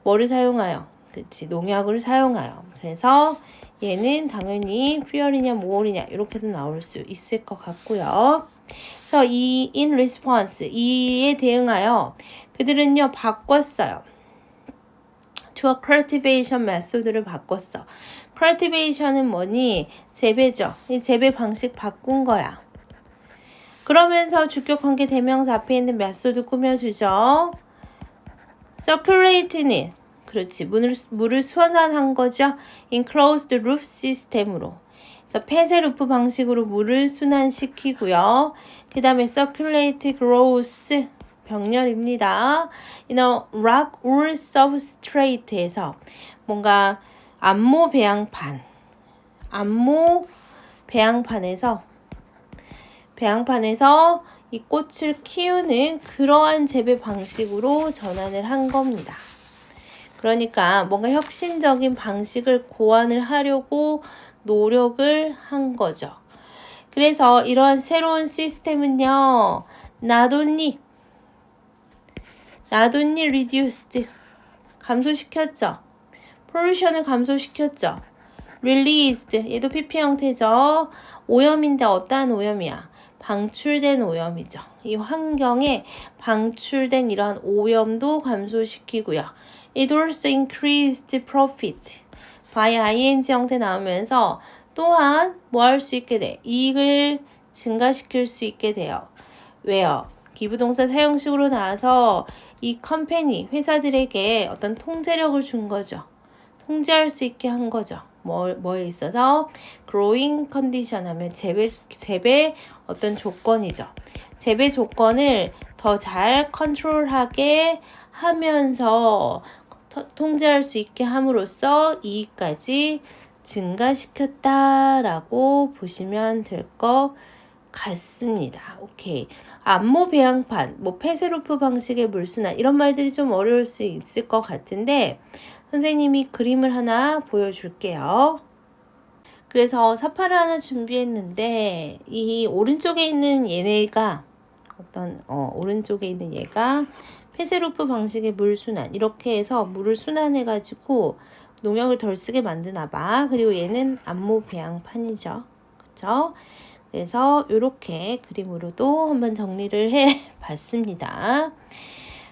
뭐를 사용하여? 그치? 농약을 사용하여. 그래서 얘는 당연히 fewer이냐 more이냐 이렇게도 나올 수 있을 것 같고요. 그래서 이 in response 이에 대응하여 그들은요 바꿨어요. to a cultivation method를 바꿨어. cultivation은 뭐니? 재배죠. 이 재배 방식 바꾼 거야. 그러면서 주격 관계 대명사 앞에 있는 method도 꾸며주죠. circulate는 그렇지. 물을 순환한 거죠. enclosed loop 시스템으로. 그래서 폐쇄 루프 방식으로 물을 순환시키고요. 그 다음에 circulate growth 병렬입니다. rock wool substrate에서 뭔가 안모 배양판에서 이 꽃을 키우는 그러한 재배 방식으로 전환을 한 겁니다. 그러니까 뭔가 혁신적인 방식을 고안을 하려고 노력을 한 거죠. 그래서 이러한 새로운 시스템은요. not only reduced 감소시켰죠. pollution을 감소시켰죠. released 얘도 PP 형태죠. 오염인데 어떠한 오염이야? 방출된 오염이죠. 이 환경에 방출된 이러한 오염도 감소시키고요. It also increased profit. by ing 형태 나오면서 또한 뭐 할 수 있게 돼? 이익을 증가시킬 수 있게 돼요. 왜요? 기부동사 사용식으로 나와서 이 컴퍼니, 회사들에게 어떤 통제력을 준 거죠. 통제할 수 있게 한 거죠. 뭐에 있어서? growing condition 하면 재배 어떤 조건이죠. 재배 조건을 더 잘 컨트롤하게 하면서 통제할 수 있게 함으로써 이익까지 증가시켰다라고 보시면 될 것 같습니다. 오케이. 안모 배양판, 폐쇄루프 방식의 물순환 이런 말들이 좀 어려울 수 있을 것 같은데 선생님이 그림을 하나 보여줄게요. 그래서 사파를 하나 준비했는데 이 오른쪽에 있는 얘네가 오른쪽에 있는 얘가 폐쇄루프 방식의 물순환 이렇게 해서 물을 순환해가지고 농약을 덜 쓰게 만드나 봐. 그리고 얘는 안모 배양판이죠. 그쵸? 그래서 이렇게 그림으로도 한번 정리를 해봤습니다.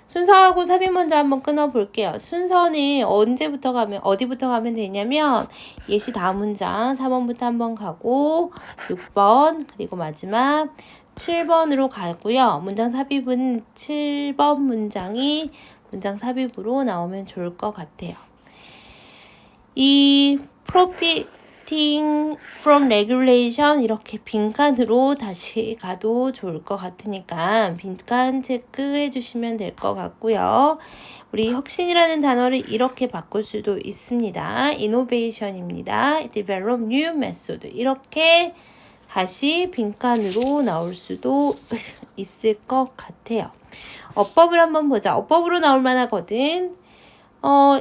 순서하고 삽입 먼저 한번 끊어볼게요. 순서는 어디부터 가면 되냐면 예시 다음 문장 4번부터 한번 가고 6번 그리고 마지막 7번으로 가고요. 문장 삽입은 7번 문장이 문장 삽입으로 나오면 좋을 것 같아요. 이 profiting from regulation 이렇게 빈칸으로 다시 가도 좋을 것 같으니까 빈칸 체크해 주시면 될 것 같고요. 우리 혁신이라는 단어를 이렇게 바꿀 수도 있습니다. innovation입니다. develop new method 이렇게 다시 빈칸으로 나올 수도 있을 것 같아요. 어법을 한번 보자. 어법으로 나올 만하거든.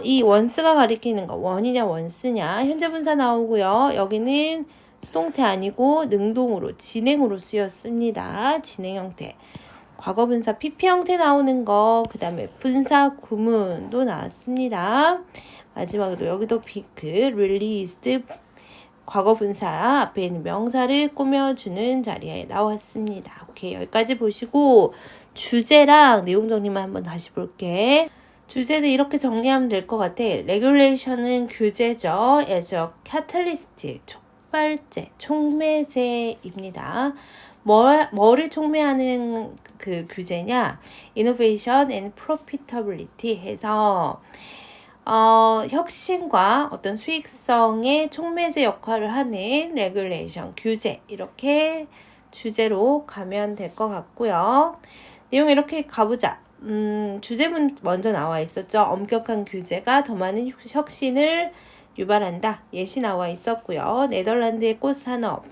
이 원스가 가리키는 거 원이냐 원스냐 현재 분사 나오고요. 여기는 수동태 아니고 능동으로 진행으로 쓰였습니다. 진행 형태. 과거 분사 PP 형태 나오는 거 그 다음에 분사 구문도 나왔습니다. 마지막으로 여기도 비크 released 과거 분사 앞에 있는 명사를 꾸며주는 자리에 나왔습니다. 오케이 여기까지 보시고 주제랑 내용 정리만 한번 다시 볼게. 주제는 이렇게 정리하면 될 것 같아. regulation은 규제죠. as a catalyst, 촉발제, 촉매제입니다. 뭐를 촉매하는 그 규제냐? innovation and profitability 해서 혁신과 어떤 수익성의 촉매제 역할을 하는 regulation, 규제 이렇게 주제로 가면 될 것 같고요. 내용 이렇게 가보자. 주제문 먼저 나와 있었죠. 엄격한 규제가 더 많은 혁신을 유발한다. 예시 나와 있었고요. 네덜란드의 꽃 산업.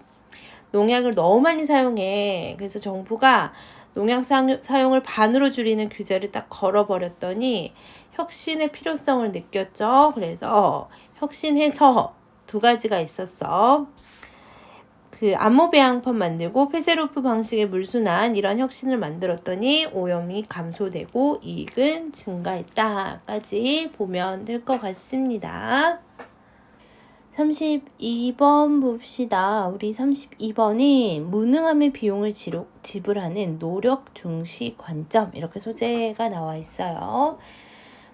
농약을 너무 많이 사용해. 그래서 정부가 농약 사용을 반으로 줄이는 규제를 딱 걸어버렸더니 혁신의 필요성을 느꼈죠. 그래서 혁신해서 두 가지가 있었어. 그 암모배양판 만들고 페세로프 방식의 물순환 이런 혁신을 만들었더니 오염이 감소되고 이익은 증가했다까지 보면 될 것 같습니다. 32번 봅시다. 우리 32번이 무능함의 비용을 지불하는 노력 중시 관점 이렇게 소재가 나와 있어요.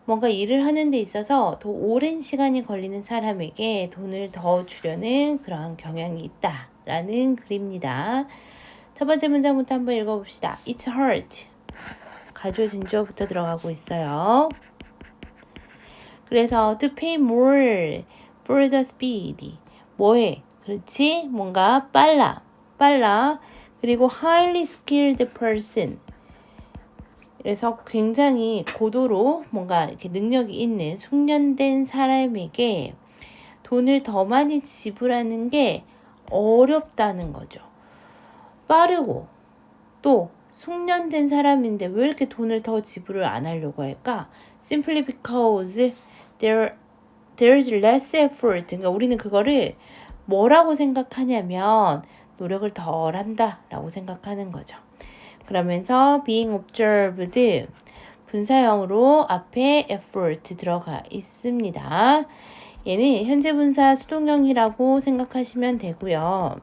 뭔가 일을 하는 데 있어서 더 오랜 시간이 걸리는 사람에게 돈을 더 주려는 그러한 경향이 있다라는 글입니다. 첫 번째 문장부터 한번 읽어봅시다. It's hard. 가주어 진주어부터 들어가고 있어요. 그래서 to pay more for the speed. 뭐해? 그렇지? 뭔가 빨라. 그리고 highly skilled person. 그래서 굉장히 고도로 뭔가 이렇게 능력이 있는 숙련된 사람에게 돈을 더 많이 지불하는 게 어렵다는 거죠. 빠르고 또 숙련된 사람인데 왜 이렇게 돈을 더 지불을 안 하려고 할까? Simply because there's less effort. 그러니까 우리는 그거를 뭐라고 생각하냐면 노력을 덜 한다라고 생각하는 거죠. 그러면서 being observed 분사형으로 앞에 effort 들어가 있습니다. 얘는 현재 분사 수동형이라고 생각하시면 되고요.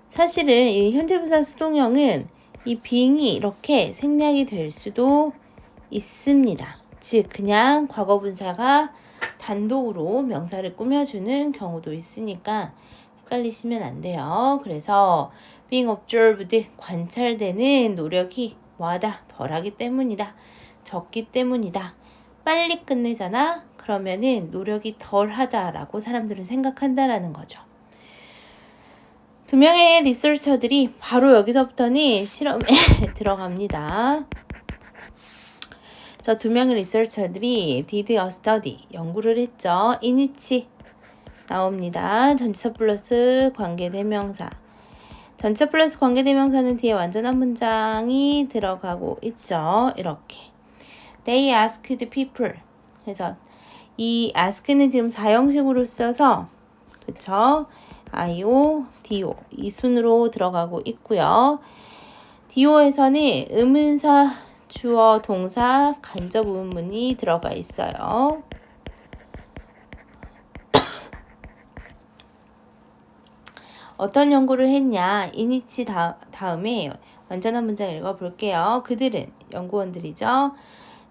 사실은 이 현재 분사 수동형은 이 being이 이렇게 생략이 될 수도 있습니다. 즉 그냥 과거 분사가 단독으로 명사를 꾸며주는 경우도 있으니까 헷갈리시면 안 돼요. 그래서 being observed 관찰되는 노력이 뭐하다? 덜하기 때문이다. 적기 때문이다. 빨리 끝내잖아? 그러면은 노력이 덜하다라고 사람들은 생각한다라는 거죠. 두 명의 리서처들이 바로 여기서부터는 실험에 들어갑니다. 그래서 두 명의 리서처들이 did a study, 연구를 했죠. in which 나옵니다. 전치사 플러스 관계대명사. 전치사 플러스 관계대명사는 뒤에 완전한 문장이 들어가고 있죠. 이렇게. They asked people. 그래서 이 ask는 지금 4형식으로 써서 그쵸? IO, DO 이 순으로 들어가고 있고요. DO에서는 의문사, 주어, 동사, 간접 의문문이 들어가 있어요. 어떤 연구를 했냐? 이니치 다음에 완전한 문장 읽어볼게요. 그들은 연구원들이죠.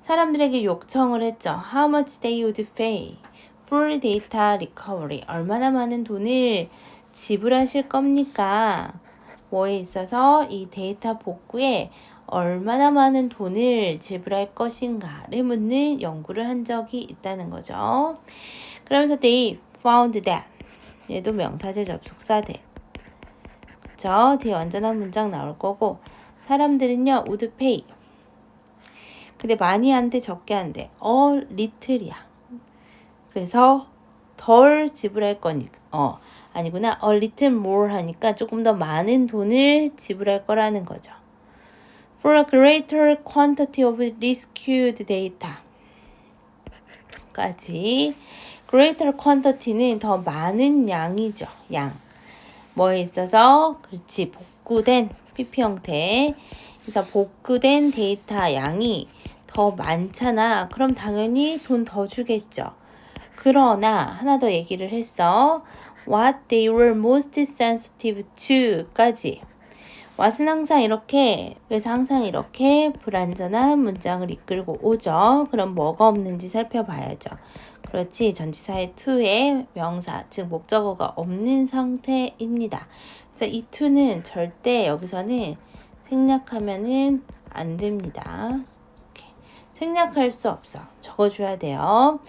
사람들에게 요청을 했죠. How much they would pay for data recovery. 얼마나 많은 돈을 지불하실 겁니까? 뭐에 있어서 이 데이터 복구에 얼마나 많은 돈을 지불할 것인가를 묻는 연구를 한 적이 있다는 거죠. 그러면서 they found that. 얘도 명사절 접속사 돼. 그쵸? 뒤에 완전한 문장 나올 거고 사람들은요 would pay. 근데 많이 한대 적게 한대. little이야. 그래서 덜 지불할 거니까 아니구나. a little more 하니까 조금 더 많은 돈을 지불할 거라는 거죠. For a greater quantity of rescued data 까지. greater quantity는 더 많은 양이죠. 양. 뭐에 있어서? 그렇지. 복구된 PP 형태. 그래서 복구된 데이터 양이 더 많잖아. 그럼 당연히 돈 더 주겠죠. 그러나 하나 더 얘기를 했어. What they were most sensitive to 까지. what은 항상 이렇게, 그래서 항상 이렇게 불완전한 문장을 이끌고 오죠. 그럼 뭐가 없는지 살펴봐야죠. 그렇지. 전치사의 to에 명사, 즉 목적어가 없는 상태입니다. 그래서 이 to는 절대 여기서는 생략하면은 안 됩니다. 이렇게. 생략할 수 없어. 적어줘야 돼요.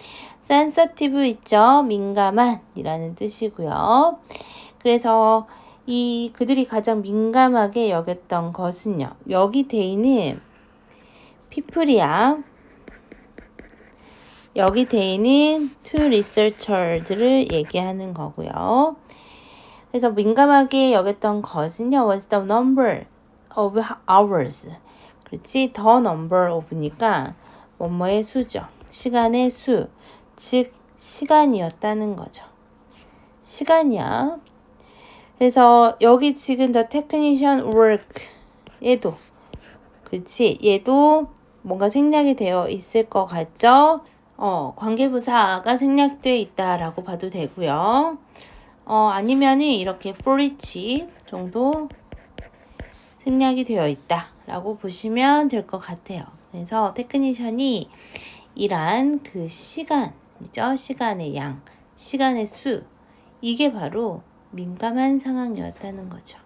sensitive 있죠. 민감한 이라는 뜻이고요. 그래서 그들이 가장 민감하게 여겼던 것은요. 여기 대인은 people이야. 여기 대인은 two researchers를 얘기하는 거고요. 그래서 민감하게 여겼던 것은요, was the number of hours. 그렇지? the number of니까 뭐뭐의 수죠. 시간의 수. 즉, 시간이었다는 거죠. 시간이야. 그래서 여기 지금 the technician work 얘도 그렇지? 얘도 뭔가 생략이 되어 있을 것 같죠? 관계부사가 생략되어 있다라고 봐도 되고요. 아니면은 이렇게 for each 정도 생략이 되어 있다라고 보시면 될 것 같아요. 그래서 테크니션이 일한 그 시간이죠. 시간의 양, 시간의 수. 이게 바로 민감한 상황이었다는 거죠.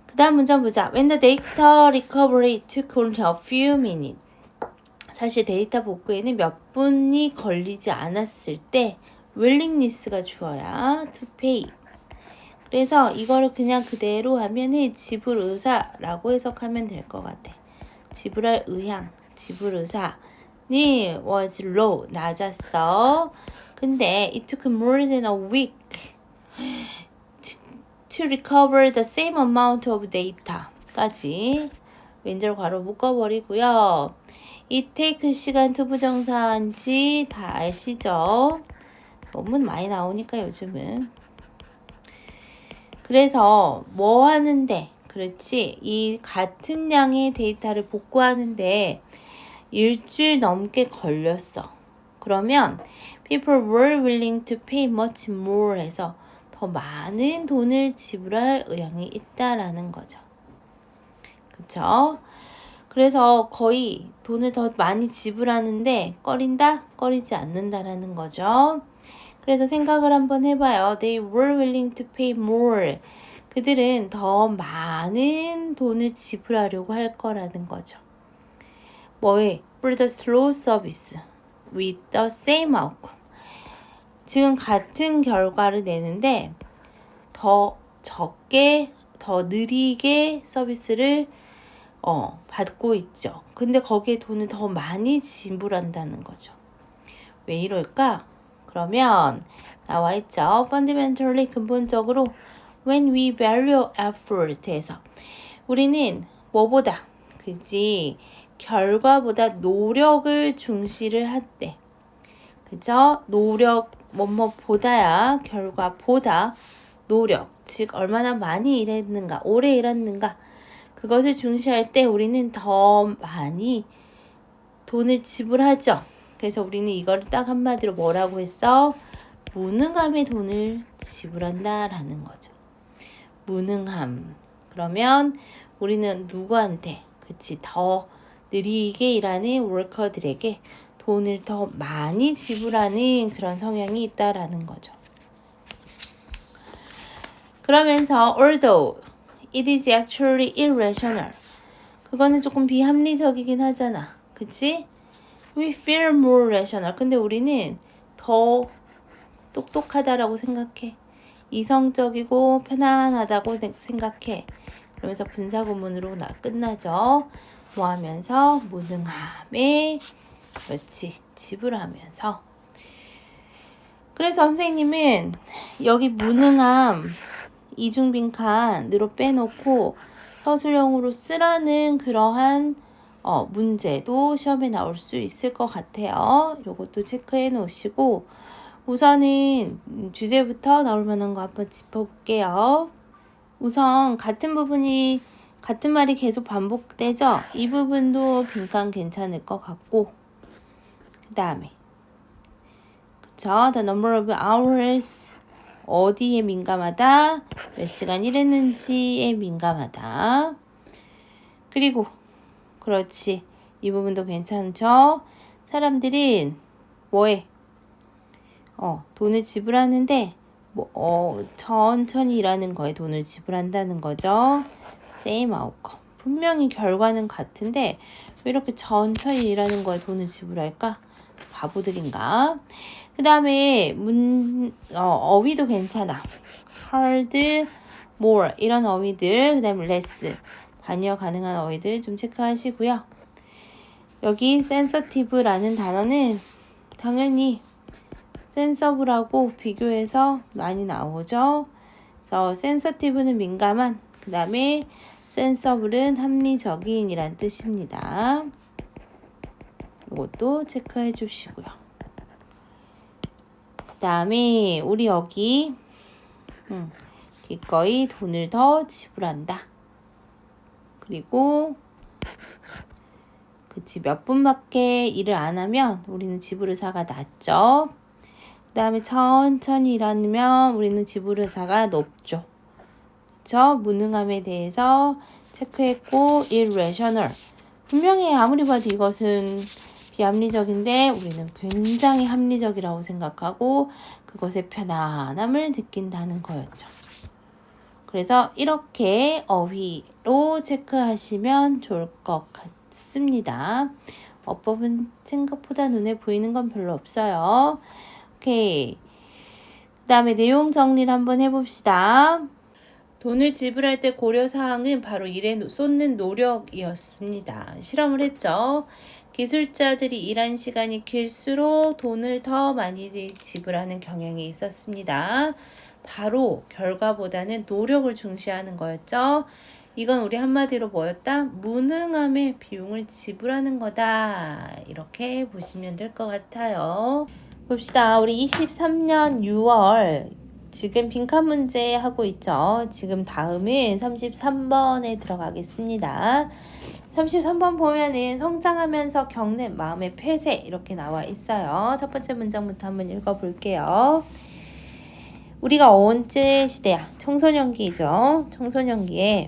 그 다음 문장 보자. When the data recovery took only a few minutes. 사실 데이터 복구에는 몇 분이 걸리지 않았을 때 willingness가 주어야 to pay. 그래서 이거를 그냥 그대로 하면은 지불 의사라고 해석하면 될 것 같아. 지불할 의향, 지불 의사는 was low, 낮았어. 근데 it took more than a week to recover the same amount of data까지 왼절 괄호 묶어버리고요. it take 시간 투부정사인지 다 아시죠? 논문 많이 나오니까 요즘은. 그래서 뭐 하는데, 그렇지, 이 같은 양의 데이터를 복구하는데 일주일 넘게 걸렸어. 그러면 people were willing to pay much more 해서 더 많은 돈을 지불할 의향이 있다라는 거죠. 그쵸? 그래서 거의 돈을 더 많이 지불하는데 꺼린다? 꺼리지 않는다라는 거죠. 그래서 생각을 한번 해봐요. They were willing to pay more. 그들은 더 많은 돈을 지불하려고 할 거라는 거죠. 뭐에? For the slow service with the same outcome. 지금 같은 결과를 내는데 더 적게, 더 느리게 서비스를 받고 있죠. 근데 거기에 돈을 더 많이 지불한다는 거죠. 왜 이럴까? 그러면 나와 있죠. Fundamentally, 근본적으로 when we value effort에서 우리는 뭐보다, 그지? 결과보다 노력을 중시를 한대. 그죠? 노력, 뭐뭐보다야, 결과보다 노력, 즉 얼마나 많이 일했는가, 오래 일했는가, 그것을 중시할 때 우리는 더 많이 돈을 지불하죠. 그래서 우리는 이거를 딱 한마디로 뭐라고 했어? 무능함의 돈을 지불한다라는 거죠. 무능함. 그러면 우리는 누구한테, 그치, 더 느리게 일하는 워커들에게 돈을 더 많이 지불하는 그런 성향이 있다라는 거죠. 그러면서 although it is actually irrational. 그거는 조금 비합리적이긴 하잖아. 그치? We feel more rational. 근데 우리는 더 똑똑하다라고 생각해. 이성적이고 편안하다고 생각해. 그러면서 분사구문으로 끝나죠. 뭐 하면서? 무능함에, 그렇지, 지불하면서. 그래서 선생님은 여기 무능함 이중빈칸으로 빼놓고 서술형으로 쓰라는 그러한 문제도 시험에 나올 수 있을 것 같아요. 요것도 체크해 놓으시고 우선은 주제부터 나올 만한 거 한번 짚어볼게요. 우선 같은 말이 계속 반복되죠? 이 부분도 빈칸 괜찮을 것 같고, 그 다음에 그쵸? The number of hours, 어디에 민감하다, 몇 시간 일했는지에 민감하다. 그리고 그렇지, 이 부분도 괜찮죠? 사람들은 뭐해? 돈을 지불하는데 천천히 일하는 거에 돈을 지불한다는 거죠. Same outcome. 분명히 결과는 같은데 왜 이렇게 천천히 일하는 거에 돈을 지불할까? 바보들인가? 그 다음에 어휘도 괜찮아. hard, more 이런 어휘들, 그 다음에 less 반여 가능한 어휘들 좀 체크하시고요. 여기 sensitive라는 단어는 당연히 sensible하고 비교해서 많이 나오죠. 그래서 sensitive는 민감한, 그 다음에 sensible은 합리적인 이란 뜻입니다. 이것도 체크해 주시고요. 그 다음에 우리 여기 기꺼이 돈을 더 지불한다. 그리고 그치, 몇 분밖에 일을 안 하면 우리는 지불의사가 낮죠. 그 다음에 천천히 일하면 우리는 지불의사가 높죠. 그쵸? 무능함에 대해서 체크했고, irrational. 분명히 아무리 봐도 이것은 비합리적인데 우리는 굉장히 합리적이라고 생각하고 그것의 편안함을 느낀다는 거였죠. 그래서 이렇게 어휘로 체크하시면 좋을 것 같습니다. 어법은 생각보다 눈에 보이는 건 별로 없어요. 오케이. 그 다음에 내용 정리를 한번 해봅시다. 돈을 지불할 때 고려사항은 바로 일에 쏟는 노력이었습니다. 실험을 했죠. 기술자들이 일한 시간이 길수록 돈을 더 많이 지불하는 경향이 있었습니다. 바로 결과보다는 노력을 중시하는 거였죠. 이건 우리 한마디로 뭐였다? 무능함의 비용을 지불하는 거다. 이렇게 보시면 될 것 같아요. 봅시다. 우리 23년 6월 지금 빈칸 문제 하고 있죠. 지금 다음은 33번에 들어가겠습니다. 33번 보면은 성장하면서 겪는 마음의 폐쇄 이렇게 나와 있어요. 첫 번째 문장부터 한번 읽어볼게요. 우리가 언제 시대야? 청소년기죠. 청소년기에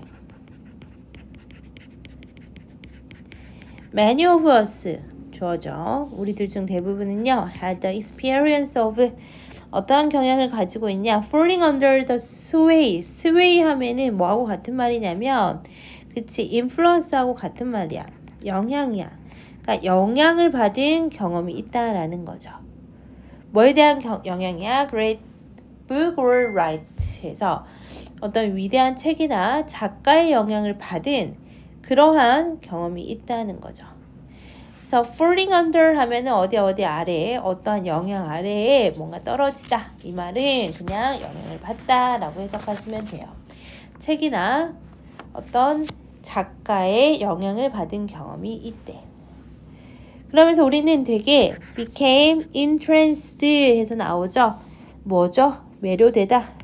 Many of us 주어져. 우리들 중 대부분은요 had the experience of 어떠한 경향을 가지고 있냐? Falling under the sway. sway 하면은 뭐하고 같은 말이냐면 그치, influence하고 같은 말이야. 영향이야. 그러니까 영향을 받은 경험이 있다라는 거죠. 뭐에 대한 영향이야? Great book or write 해서 어떤 위대한 책이나 작가의 영향을 받은 그러한 경험이 있다는 거죠. 그래서 falling under 하면은 어디 아래에 어떠한 영향 아래에 뭔가 떨어지다. 이 말은 그냥 영향을 받다라고 해석하시면 돼요. 책이나 어떤 작가의 영향을 받은 경험이 있대. 그러면서 우리는 되게 became entranced 해서 나오죠. 뭐죠? 매료되다.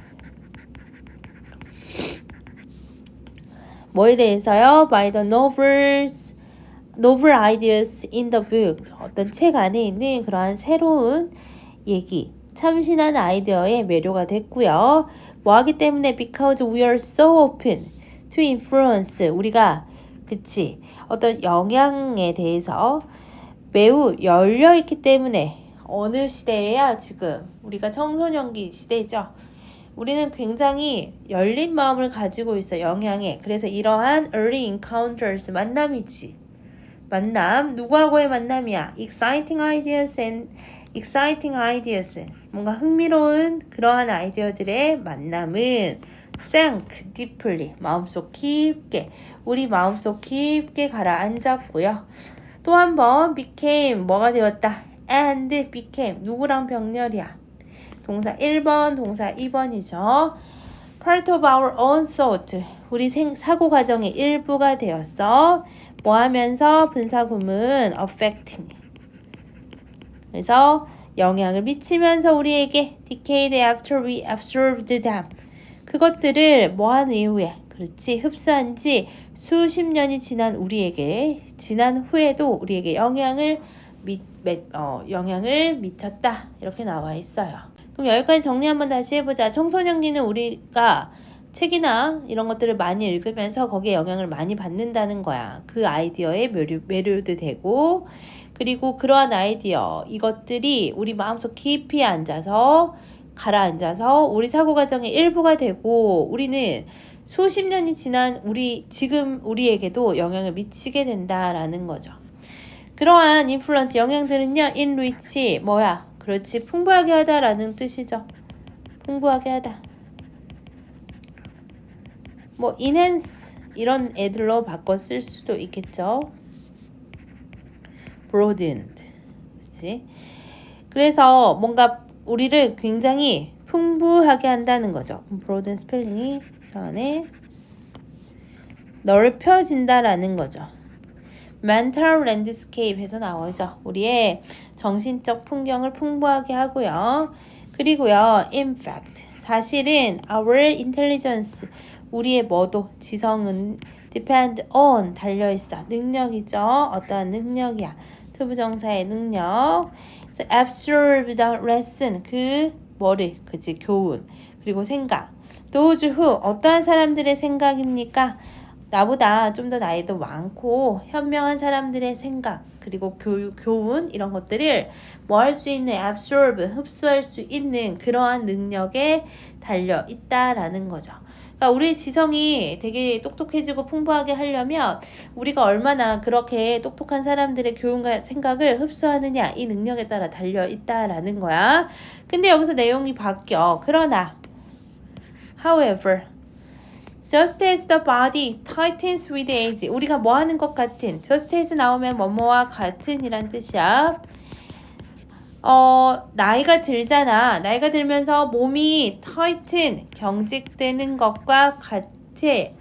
뭐에 대해서요? By the novel ideas in the book. 어떤 책 안에 있는 그러한 새로운 얘기, 참신한 아이디어에 매료가 됐고요. 뭐 하기 때문에? Because we are so open to influence. 우리가 그치 어떤 영향에 대해서 매우 열려있기 때문에 어느 시대에야 지금 우리가 청소년기 시대죠. 우리는 굉장히 열린 마음을 가지고 있어 영향에. 그래서 이러한 early encounters 만남이지. 만남 누구하고의 만남이야? exciting ideas 뭔가 흥미로운 그러한 아이디어들의 만남은 sank deeply 마음속 깊게 우리 마음속 깊게 가라앉았고요. 또 한 번 became 뭐가 되었다? and became 누구랑 병렬이야? 동사 1번, 동사 2번이죠. part of our own thought 우리 사고 과정의 일부가 되었어. 뭐 하면서? 분사구문 affecting 그래서 영향을 미치면서 우리에게 decade after we absorbed them 그것들을 뭐한 이후에 그렇지 흡수한 지 수십 년이 지난 우리에게 지난 후에도 우리에게 영향을 미쳤다 이렇게 나와 있어요. 그럼 여기까지 정리 한번 다시 해보자. 청소년기는 우리가 책이나 이런 것들을 많이 읽으면서 거기에 영향을 많이 받는다는 거야. 그 아이디어에 매료도 되고 그리고 그러한 아이디어 이것들이 우리 마음속 깊이 앉아서 가라앉아서 우리 사고과정의 일부가 되고 우리는 수십 년이 지난 지금 우리에게도 영향을 미치게 된다라는 거죠. 그러한 인플루언스 영향들은요 enrich 뭐야? 그렇지 풍부하게 하다라는 뜻이죠. 풍부하게 하다. 뭐 enhance 이런 애들로 바꿔 쓸 수도 있겠죠. broadened 그렇지. 그래서 뭔가 우리를 굉장히 풍부하게 한다는 거죠. broaden 스펠링이 이상하네. 넓혀진다라는 거죠. mental landscape에서 나오죠. 우리의 정신적 풍경을 풍부하게 하고요. 그리고요, in fact, 사실은 our intelligence, 우리의 뭐도, 지성은 depend on, 달려있어. 능력이죠. 어떠한 능력이야. 투부정사의 능력. So absorb the lesson, 그 뭐를, 그치, 교훈. 그리고 생각. those who, 어떠한 사람들의 생각입니까? 나보다 좀 더 나이도 많고 현명한 사람들의 생각 그리고 교훈 이런 것들을 뭐 할 수 있는 absorb 흡수할 수 있는 그러한 능력에 달려 있다라는 거죠. 그러니까 우리 지성이 되게 똑똑해지고 풍부하게 하려면 우리가 얼마나 그렇게 똑똑한 사람들의 교훈과 생각을 흡수하느냐 이 능력에 따라 달려 있다라는 거야. 근데 여기서 내용이 바뀌어. 그러나 however just as the body tightens with age. 우리가 뭐 하는 것 같은. just as 나오면 뭐뭐와 같은 이란 뜻이야. 나이가 들잖아. 나이가 들면서 몸이 tighten, 경직되는 것과 같이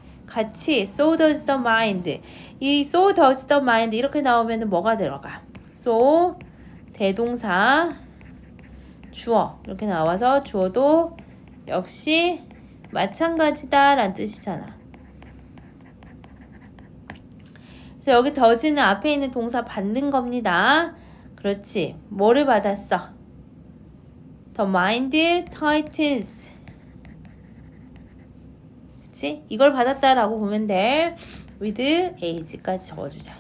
so does the mind. 이 so does the mind 이렇게 나오면 뭐가 들어가? so, 대동사, 주어. 이렇게 나와서 주어도 역시 마찬가지다 라는 뜻이잖아. 그래서 여기 does는 앞에 있는 동사 받는 겁니다. 그렇지. 뭐를 받았어? The mind tightens. 그치? 이걸 받았다라고 보면 돼. with age까지 적어주자.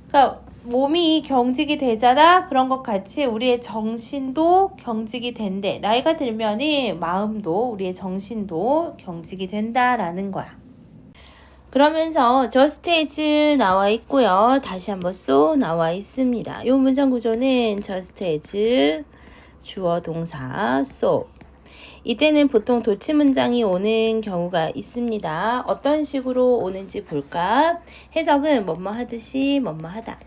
그러니까 몸이 경직이 되잖아. 그런 것 같이 우리의 정신도 경직이 된대. 나이가 들면은 마음도 우리의 정신도 경직이 된다라는 거야. 그러면서 just as 나와 있고요. 다시 한번 so 나와 있습니다. 이 문장 구조는 just as 주어 동사 so. 이때는 보통 도치 문장이 오는 경우가 있습니다. 어떤 식으로 오는지 볼까? 해석은 뭐뭐 하듯이 뭐뭐 하다.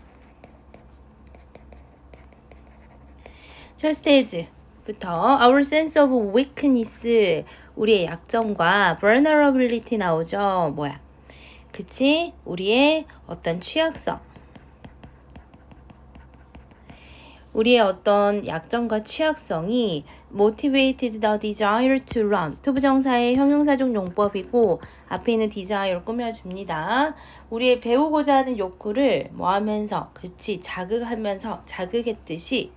just as 부터 our sense of weakness, 우리의 약점과 vulnerability 나오죠. 뭐야? 그치? 우리의 어떤 취약성. 우리의 어떤 약점과 취약성이 motivated the desire to run. 투부정사의 형용사적 용법이고 앞에 있는 desire를 꾸며줍니다. 우리의 배우고자 하는 욕구를 뭐 하면서, 그치? 자극했듯이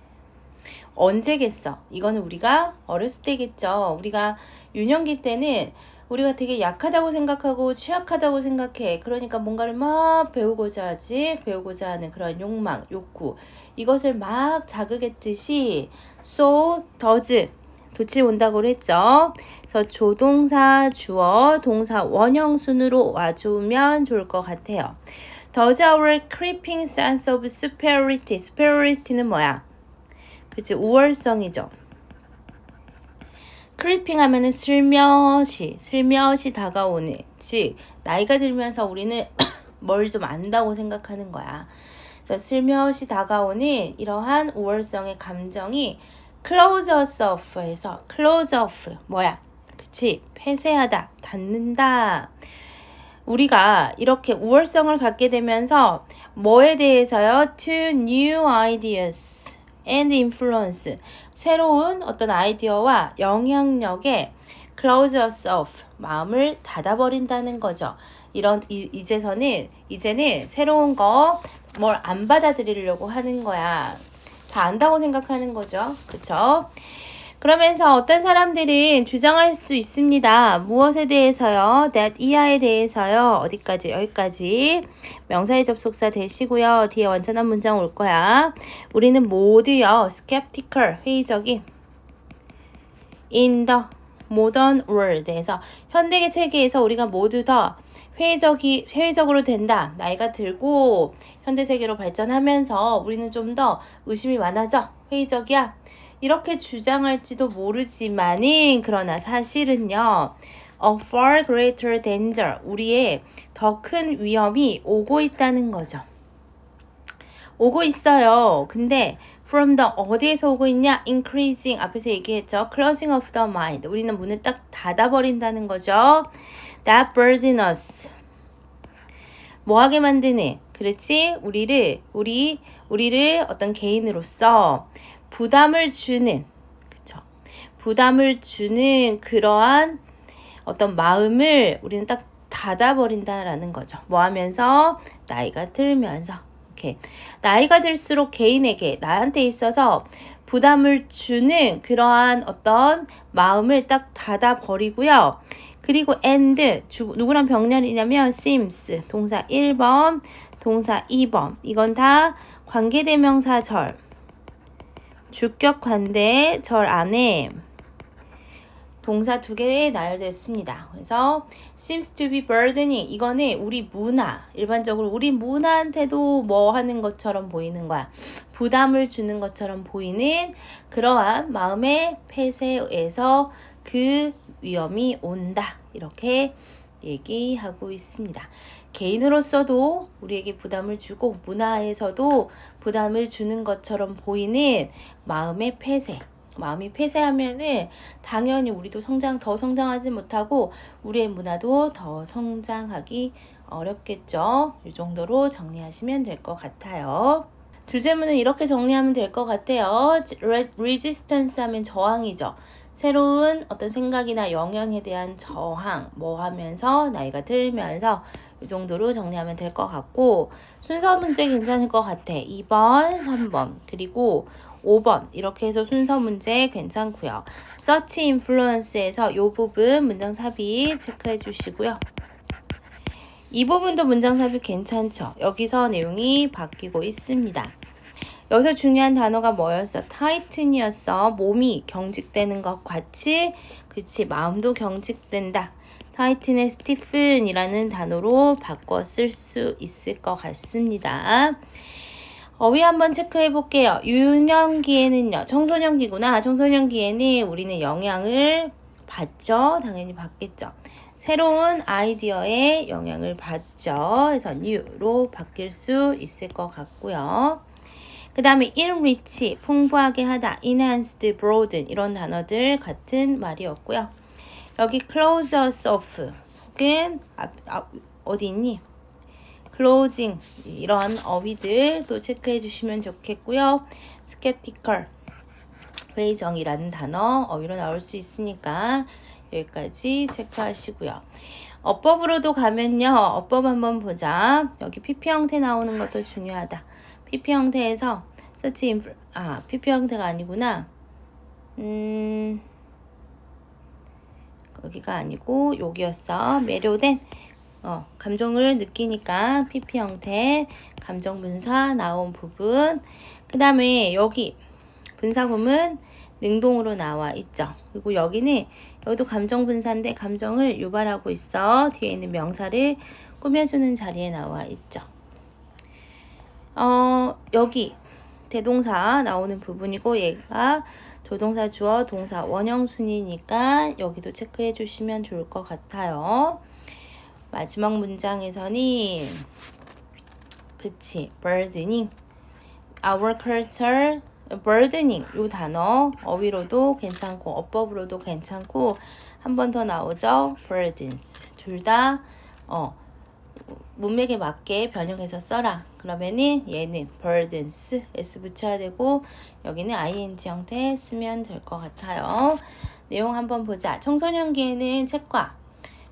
언제겠어? 이거는 우리가 어렸을 때겠죠. 우리가 유년기 때는 우리가 되게 약하다고 생각하고 취약하다고 생각해. 그러니까 뭔가를 막 배우고자 하지. 배우고자 하는 그런 욕망, 욕구. 이것을 막 자극했듯이 so, does, 도치 온다고 했죠. 그래서 조동사, 주어, 동사 원형순으로 와주면 좋을 것 같아요. Does our creeping sense of superiority. superiority는 뭐야? 그치, 우월성이죠. 크리핑 하면은 슬며시 다가오는, 즉 나이가 들면서 우리는 뭘 좀 안다고 생각하는 거야. 그래서 슬며시 다가오는 이러한 우월성의 감정이 close us off에서 close off 뭐야? 그치? 폐쇄하다, 닫는다. 우리가 이렇게 우월성을 갖게 되면서 뭐에 대해서요? To new ideas and influence, 새로운 어떤 아이디어와 영향력에 close us off, 마음을 닫아버린다는 거죠. 이제는 새로운 거 뭘 안 받아들이려고 하는 거야. 다 안다고 생각하는 거죠. 그쵸? 그러면서 어떤 사람들은 주장할 수 있습니다. 무엇에 대해서요? that 이하에 대해서요. 어디까지? 여기까지. 명사의 접속사 되시고요. 뒤에 완전한 문장 올 거야. 우리는 모두요. skeptical, 회의적인 in the modern world에서 현대 세계에서 우리가 모두 다 회의적으로 된다. 나이가 들고 현대 세계로 발전하면서 우리는 좀 더 의심이 많아져. 회의적이야. 이렇게 주장할지도 모르지만은 그러나 사실은요. A far greater danger, 우리의 더 큰 위험이 오고 있다는 거죠. 오고 있어요. 근데 from the 어디에서 오고 있냐? increasing 앞에서 얘기했죠. closing of the mind. 우리는 문을 딱 닫아버린다는 거죠. that burden us. 뭐하게 만드는? 그렇지? 우리를 어떤 개인으로서 부담을 주는, 그쵸? 부담을 주는 그러한 어떤 마음을 우리는 딱 닫아버린다라는 거죠. 뭐 하면서? 나이가 들면서. 오케이. 나이가 들수록 개인에게, 나한테 있어서 부담을 주는 그러한 어떤 마음을 딱 닫아버리고요. 그리고 and, 누구랑 병렬이냐면 seems, 동사 1번, 동사 2번. 이건 다 관계대명사절, 주격 관대 절 안에 동사 2개 나열되어 그래서 seems to be burdening. 이거는 우리 문화, 일반적으로 우리 문화한테도 뭐 하는 것처럼 보이는 거야. 부담을 주는 것처럼 보이는 그러한 마음의 폐쇄에서 그 위험이 온다. 이렇게 얘기하고 있습니다. 개인으로서도 우리에게 부담을 주고 문화에서도 부담을 주는 것처럼 보이는 마음의 폐쇄. 마음이 폐쇄하면은 당연히 우리도 더 성장하지 못하고 우리의 문화도 더 성장하기 어렵겠죠. 이 정도로 정리하시면 될 것 같아요. 주제문은 이렇게 정리하면 될 것 같아요. resistance 하면 저항이죠. 새로운 어떤 생각이나 영향에 대한 저항, 뭐 하면서 나이가 들면서 이 정도로 정리하면 될 것 같고 순서 문제 괜찮을 것 같아. 2번, 3번, 그리고 5번 이렇게 해서 순서 문제 괜찮고요. search influence에서 이 부분 문장 삽입 체크해 주시고요. 이 부분도 문장 삽입 괜찮죠? 여기서 내용이 바뀌고 있습니다. 여기서 중요한 단어가 뭐였어? tightn이었어. 몸이 경직되는 것 같이, 그치, 마음도 경직된다. tightness, stiffen이라는 단어로 바꿔 쓸 수 있을 것 같습니다. 어휘 한번 체크해 볼게요. 유년기에는요, 청소년기구나. 청소년기에는 우리는 영향을 받죠. 당연히 받겠죠. 새로운 아이디어에 영향을 받죠. 그래서 new로 바뀔 수 있을 것 같고요. 그 다음에 enrich, 풍부하게 하다, enhanced, broaden 이런 단어들 같은 말이었고요. 여기 close us off 혹은 어디 있니? closing 이런 어휘들도 체크해 주시면 좋겠고요. skeptical, 회의정이라는 단어 어휘로 나올 수 있으니까 여기까지 체크하시고요. 어법으로도 가면요. 어법 한번 보자. 여기 PP 형태 나오는 것도 중요하다. PP 형태에서 PP 형태가 아니구나. 여기가 아니고 여기였어. 매료된 감정을 느끼니까 PP 형태 감정 분사 나온 부분. 그 다음에 여기 분사구문 능동으로 나와 있죠. 그리고 여기도 감정 분사인데 감정을 유발하고 있어. 뒤에 있는 명사를 꾸며주는 자리에 나와 있죠. 여기 대동사 나오는 부분이고 얘가 조동사 주어 동사 원형순이니까 여기도 체크해 주시면 좋을 것 같아요. 마지막 문장에서는 그치, burdening, our culture, burdening 이 단어 어휘로도 괜찮고 어법으로도 괜찮고 한 번 더 나오죠. burdens 둘 다 문맥에 맞게 변형해서 써라. 그러면은 얘는 burdens s 붙여야 되고 여기는 ing 형태 쓰면 될 것 같아요. 내용 한번 보자. 청소년기에는 책과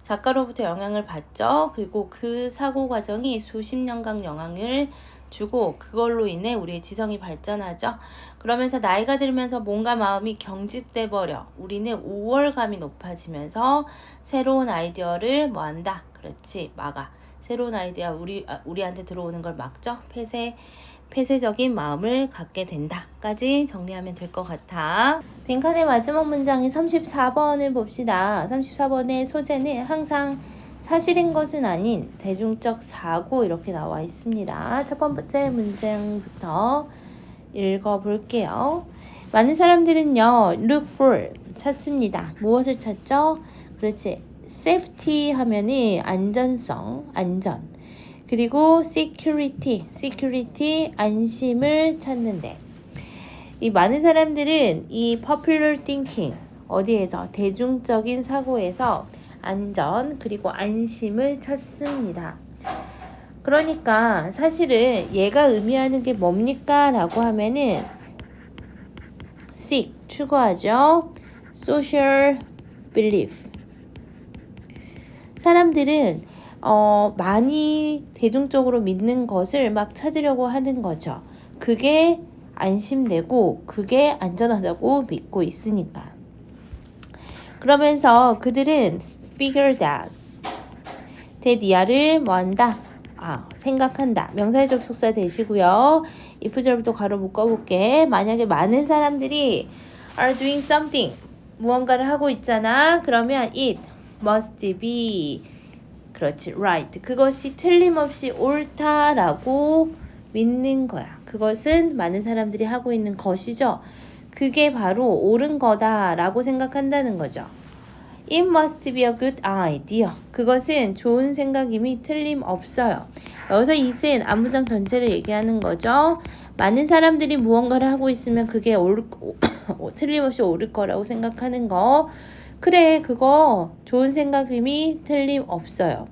작가로부터 영향을 받죠. 그리고 그 사고 과정이 수십 년간 영향을 주고 그걸로 인해 우리의 지성이 발전하죠. 그러면서 나이가 들면서 몸과 마음이 경직돼 버려. 우리는 우월감이 높아지면서 새로운 아이디어를 뭐한다? 그렇지, 막아. 새로운 아이디어 우리한테 들어오는 걸 막죠. 폐쇄적인 마음을 갖게 된다까지 정리하면 될 것 같아. 빈칸의 마지막 문장이 34번을 봅시다. 34번의 소재는 항상 사실인 것은 아닌 대중적 사고 이렇게 나와 있습니다. 첫 번째 문장부터 읽어볼게요. 많은 사람들은요, look for 찾습니다. 무엇을 찾죠? 그렇지. safety 하면은 안전성, 안전. 그리고 security 안심을 찾는데. 이 많은 사람들은 이 popular thinking 어디에서 대중적인 사고에서 안전 그리고 안심을 찾습니다. 그러니까 사실은 얘가 의미하는 게 뭡니까? 라고 하면은 seek 추구하죠. social belief 사람들은 많이 대중적으로 믿는 것을 막 찾으려고 하는 거죠. 그게 안심되고 그게 안전하다고 믿고 있으니까. 그러면서 그들은 figure that 이하를 뭐한다? 생각한다. 명사의 접속사 되시고요. if절부터 가로 묶어볼게. 만약에 많은 사람들이 are doing something 무언가를 하고 있잖아. 그러면 it must be 그렇지 right 그것이 틀림없이 옳다라고 믿는 거야. 그것은 많은 사람들이 하고 있는 것이죠. 그게 바로 옳은 거다라고 생각한다는 거죠. It must be a good idea. 그것은 좋은 생각임이 틀림없어요. 여기서 it은 안문장 전체를 얘기하는 거죠. 많은 사람들이 무언가를 하고 있으면 그게 틀림없이 옳을 거라고 생각하는 거. 그래, 그거 좋은 생각임이 틀림없어요.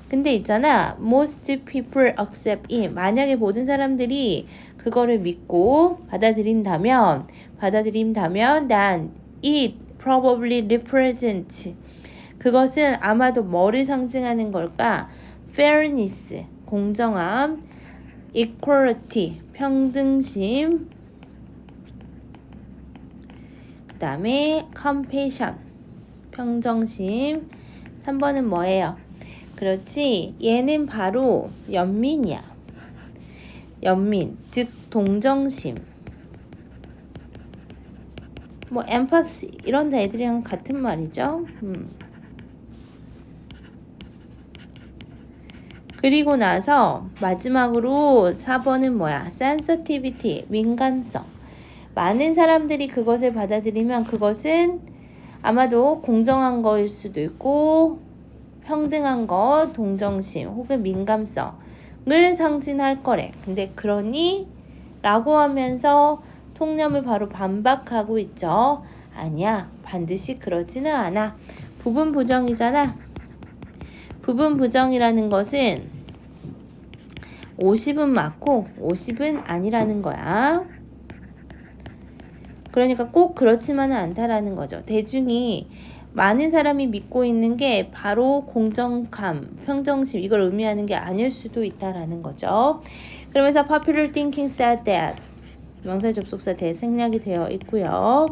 근데 있잖아, most people accept it. 만약에 모든 사람들이 그거를 믿고 받아들인다면, then it probably represent. 그것은 아마도 뭐를 상징하는 걸까? fairness, 공정함, equality, 평등심, 그 다음에 compassion, 평정심. 3번은 뭐예요? 그렇지. 얘는 바로 연민이야. 연민, 즉 동정심. 뭐 empathy 이런 애들이랑 같은 말이죠. 그리고 나서 마지막으로 4번은 뭐야? sensitivity, 민감성. 많은 사람들이 그것을 받아들이면 그것은 아마도 공정한 거일 수도 있고 평등한 거, 동정심 혹은 민감성을 상징할 거래. 근데 그러니? 라고 하면서 통념을 바로 반박하고 있죠. 아니야, 반드시 그러지는 않아. 부분 부정이잖아. 부분 부정이라는 것은 50은 맞고 50은 아니라는 거야. 그러니까 꼭 그렇지만은 않다라는 거죠. 대중이 많은 사람이 믿고 있는 게 바로 공정감, 평정심 이걸 의미하는 게 아닐 수도 있다라는 거죠. 그러면서 popular thinking said that 명사 접속사 대생략이 되어 있고요.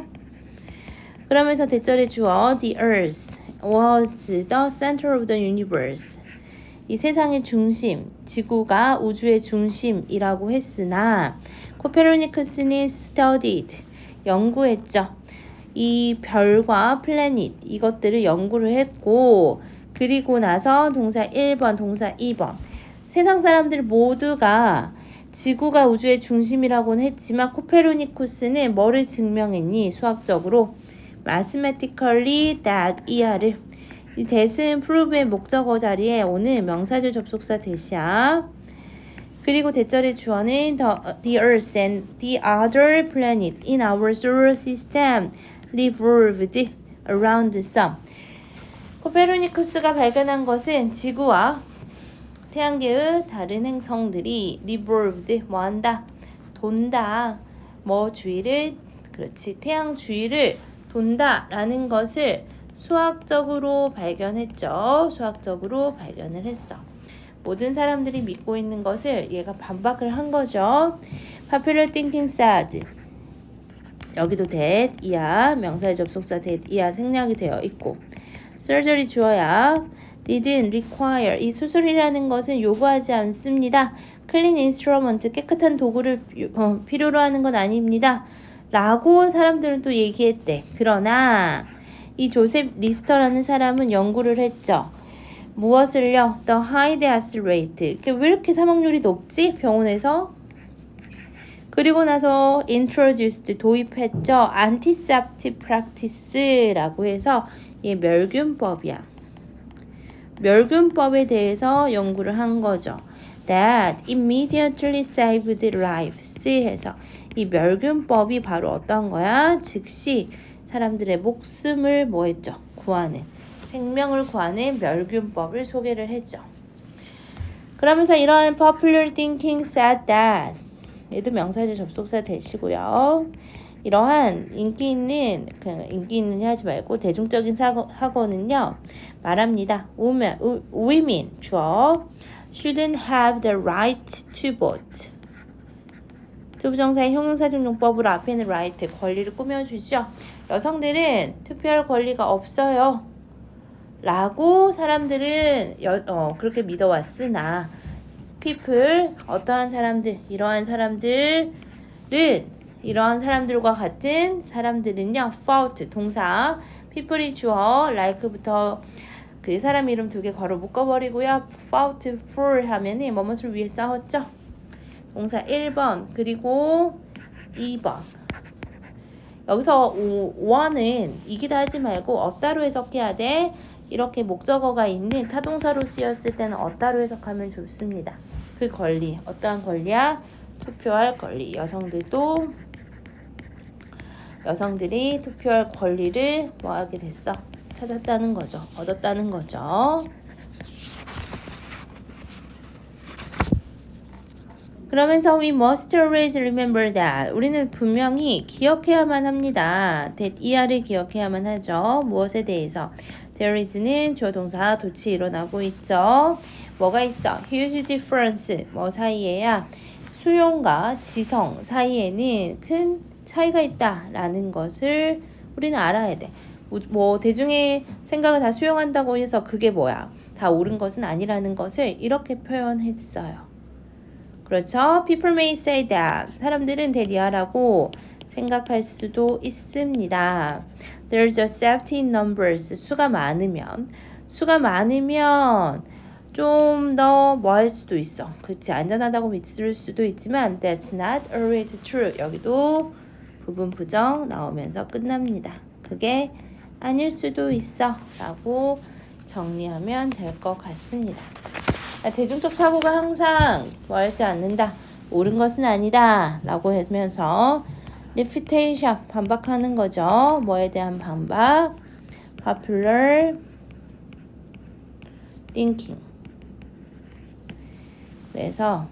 그러면서 대절의 주어 the earth was the center of the universe. 이 세상의 중심, 지구가 우주의 중심이라고 했으나 코페르니쿠스는 studied, 연구했죠. 이 별과 플래닛 이것들을 연구를 했고 그리고 나서 동사 1번, 동사 2번 세상 사람들 모두가 지구가 우주의 중심이라고는 했지만 코페르니쿠스는 뭐를 증명했니? 수학적으로 mathematically that 이하를 이 that은 prove의 목적어 자리에 오는 명사절 접속사 that이야. 그리고 대절의 주어는 the earth and the other planet in our solar system revolved around the sun. 코페르니쿠스가 발견한 것은 지구와 태양계의 다른 행성들이 revolved 뭐한다? 돈다. 뭐 주위를 그렇지 태양 주위를 돈다라는 것을 수학적으로 발견했죠. 수학적으로 발견을 했어. 모든 사람들이 믿고 있는 것을 얘가 반박을 한 거죠. Popular thinking said. 여기도 that, 이하, 명사의 접속사 that, 이하 생략이 되어 있고 surgery 주어야 didn't require. 이 수술이라는 것은 요구하지 않습니다. clean instrument, 깨끗한 도구를 필요로 하는 건 아닙니다. 라고 사람들은 또 얘기했대. 그러나 이 조셉 리스터라는 사람은 연구를 했죠. 무엇을요? The high death rate. 왜 이렇게 사망률이 높지? 병원에서. 그리고 나서 introduced, 도입했죠. antiseptic practice라고 해서 얘 멸균법이야. 멸균법에 대해서 연구를 한 거죠. That immediately saved lives 해서 이 멸균법이 바로 어떤 거야? 즉시 사람들의 목숨을 뭐 했죠? 구하는, 생명을 구하는 멸균법을 소개를 했죠. 그러면서 이러한 popular thinking said that, 얘도 명사절 접속사 되시고요. 이러한 인기 있는 하지 말고 대중적인 사고는요, 말합니다. women 주어 shouldn't have the right to vote. 투부정사의 형용사중용법으로 앞에는 right, 권리를 꾸며주죠. 여성들은 투표할 권리가 없어요 라고 사람들은 그렇게 믿어왔으나 people, 어떠한 사람들, 이러한 사람들과 같은 사람들은요, fault, 동사, people이 주어, like부터 그 사람 이름 2개 괄호 묶어버리고요. fought for 하면은 뭐뭇을 위해 싸웠죠. 동사 1번 그리고 2번. 여기서 1은 이기다 하지 말고 어따로 해석해야 돼. 이렇게 목적어가 있는 타동사로 쓰였을 때는 어따로 해석하면 좋습니다. 그 권리, 어떠한 권리야? 투표할 권리. 여성들이 투표할 권리를 뭐 하게 됐어? 찾았다는 거죠. 얻었다는 거죠. 그러면서 we must always remember that, 우리는 분명히 기억해야만 합니다. that 이하를 기억해야만 하죠. 무엇에 대해서? there is는 주어 동사 도치 일어나고 있죠. 뭐가 있어? huge difference, 뭐 사이에야? 수용과 지성 사이에는 큰 차이가 있다라는 것을 우리는 알아야 돼. 뭐 대중의 생각을 다 수용한다고 해서 그게 뭐야? 다 옳은 것은 아니라는 것을 이렇게 표현했어요. 그렇죠? People may say that. 사람들은 대리하라고 생각할 수도 있습니다. There's a safety in numbers. 수가 많으면 좀 더 뭐 할 수도 있어. 그렇지, 안전하다고 믿을 수도 있지만 that's not always true. 여기도 부분 부정 나오면서 끝납니다. 그게 아닐 수도 있어 라고 정리하면 될 것 같습니다. 대중적 사고가 항상 뭐 하지 않는다, 옳은 것은 아니다 라고 하면서 refutation, 반박하는 거죠. 뭐에 대한 반박? popular thinking. 그래서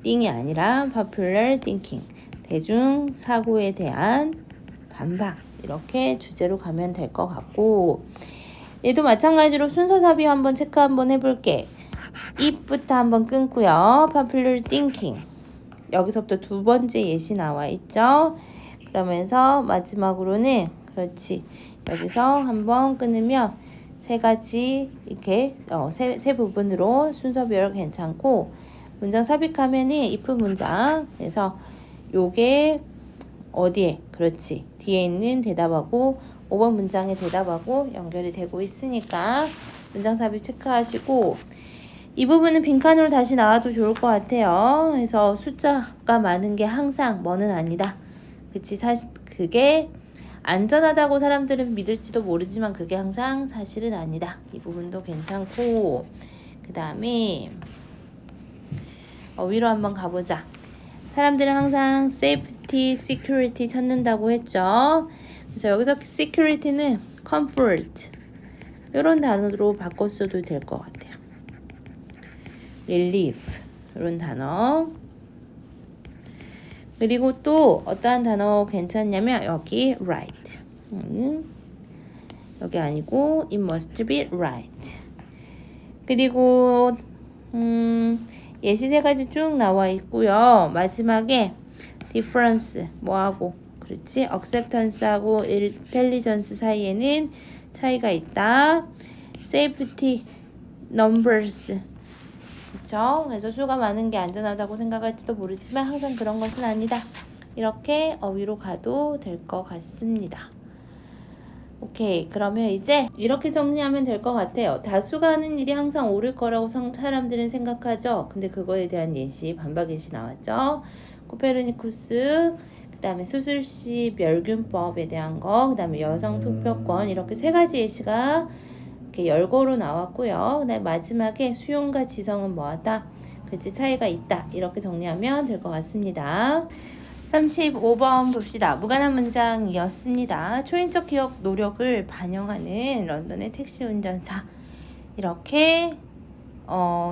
띵이 아니라 popular thinking, 대중 사고에 대한 반박, 이렇게 주제로 가면 될 것 같고, 얘도 마찬가지로 순서 삽입 한번 체크 한번 해볼게. if부터 한번 끊고요. popular thinking, 여기서부터 2번째 예시 나와 있죠. 그러면서 마지막으로는 그렇지, 여기서 한번 끊으면 3가지 이렇게 세 부분으로 순서별 괜찮고, 문장 삽입하면은 if 문장, 그래서 요게 어디에, 그렇지, 뒤에 있는 대답하고 5번 문장의 대답하고 연결이 되고 있으니까 문장 삽입 체크하시고, 이 부분은 빈칸으로 다시 나와도 좋을 것 같아요. 그래서 숫자가 많은 게 항상 뭐는 아니다. 그치, 사실 그게 안전하다고 사람들은 믿을지도 모르지만 그게 항상 사실은 아니다. 이 부분도 괜찮고, 그 다음에 위로 한번 가보자. 사람들은 항상 safety, security 찾는다고 했죠. 그래서 여기서 security는 comfort, 이런 단어로 바꿨어도 될 것 같아요. relief, 이런 단어. 그리고 또 어떠한 단어 괜찮냐면 여기 right, 여기 아니고 it must be right. 그리고 예시 3가지 쭉 나와 있고요. 마지막에 difference, 뭐하고, 그렇지, acceptance하고 intelligence 사이에는 차이가 있다. safety, numbers, 그렇죠? 그래서 수가 많은 게 안전하다고 생각할지도 모르지만 항상 그런 것은 아니다. 이렇게 어휘로 가도 될 것 같습니다. 오케이, 그러면 이제 이렇게 정리하면 될 것 같아요. 다수가 하는 일이 항상 옳을 거라고 사람들은 생각하죠. 근데 그거에 대한 예시, 반박 예시 나왔죠. 코페르니쿠스, 그 다음에 수술시 멸균법에 대한 거, 그 다음에 여성 투표권, 이렇게 3가지 예시가 이렇게 열거로 나왔고요. 그다음에 마지막에 수용과 지성은 뭐하다? 그치, 차이가 있다. 이렇게 정리하면 될 것 같습니다. 35번 봅시다. 무관한 문장이었습니다. 초인적 기억 노력을 반영하는 런던의 택시 운전사. 이렇게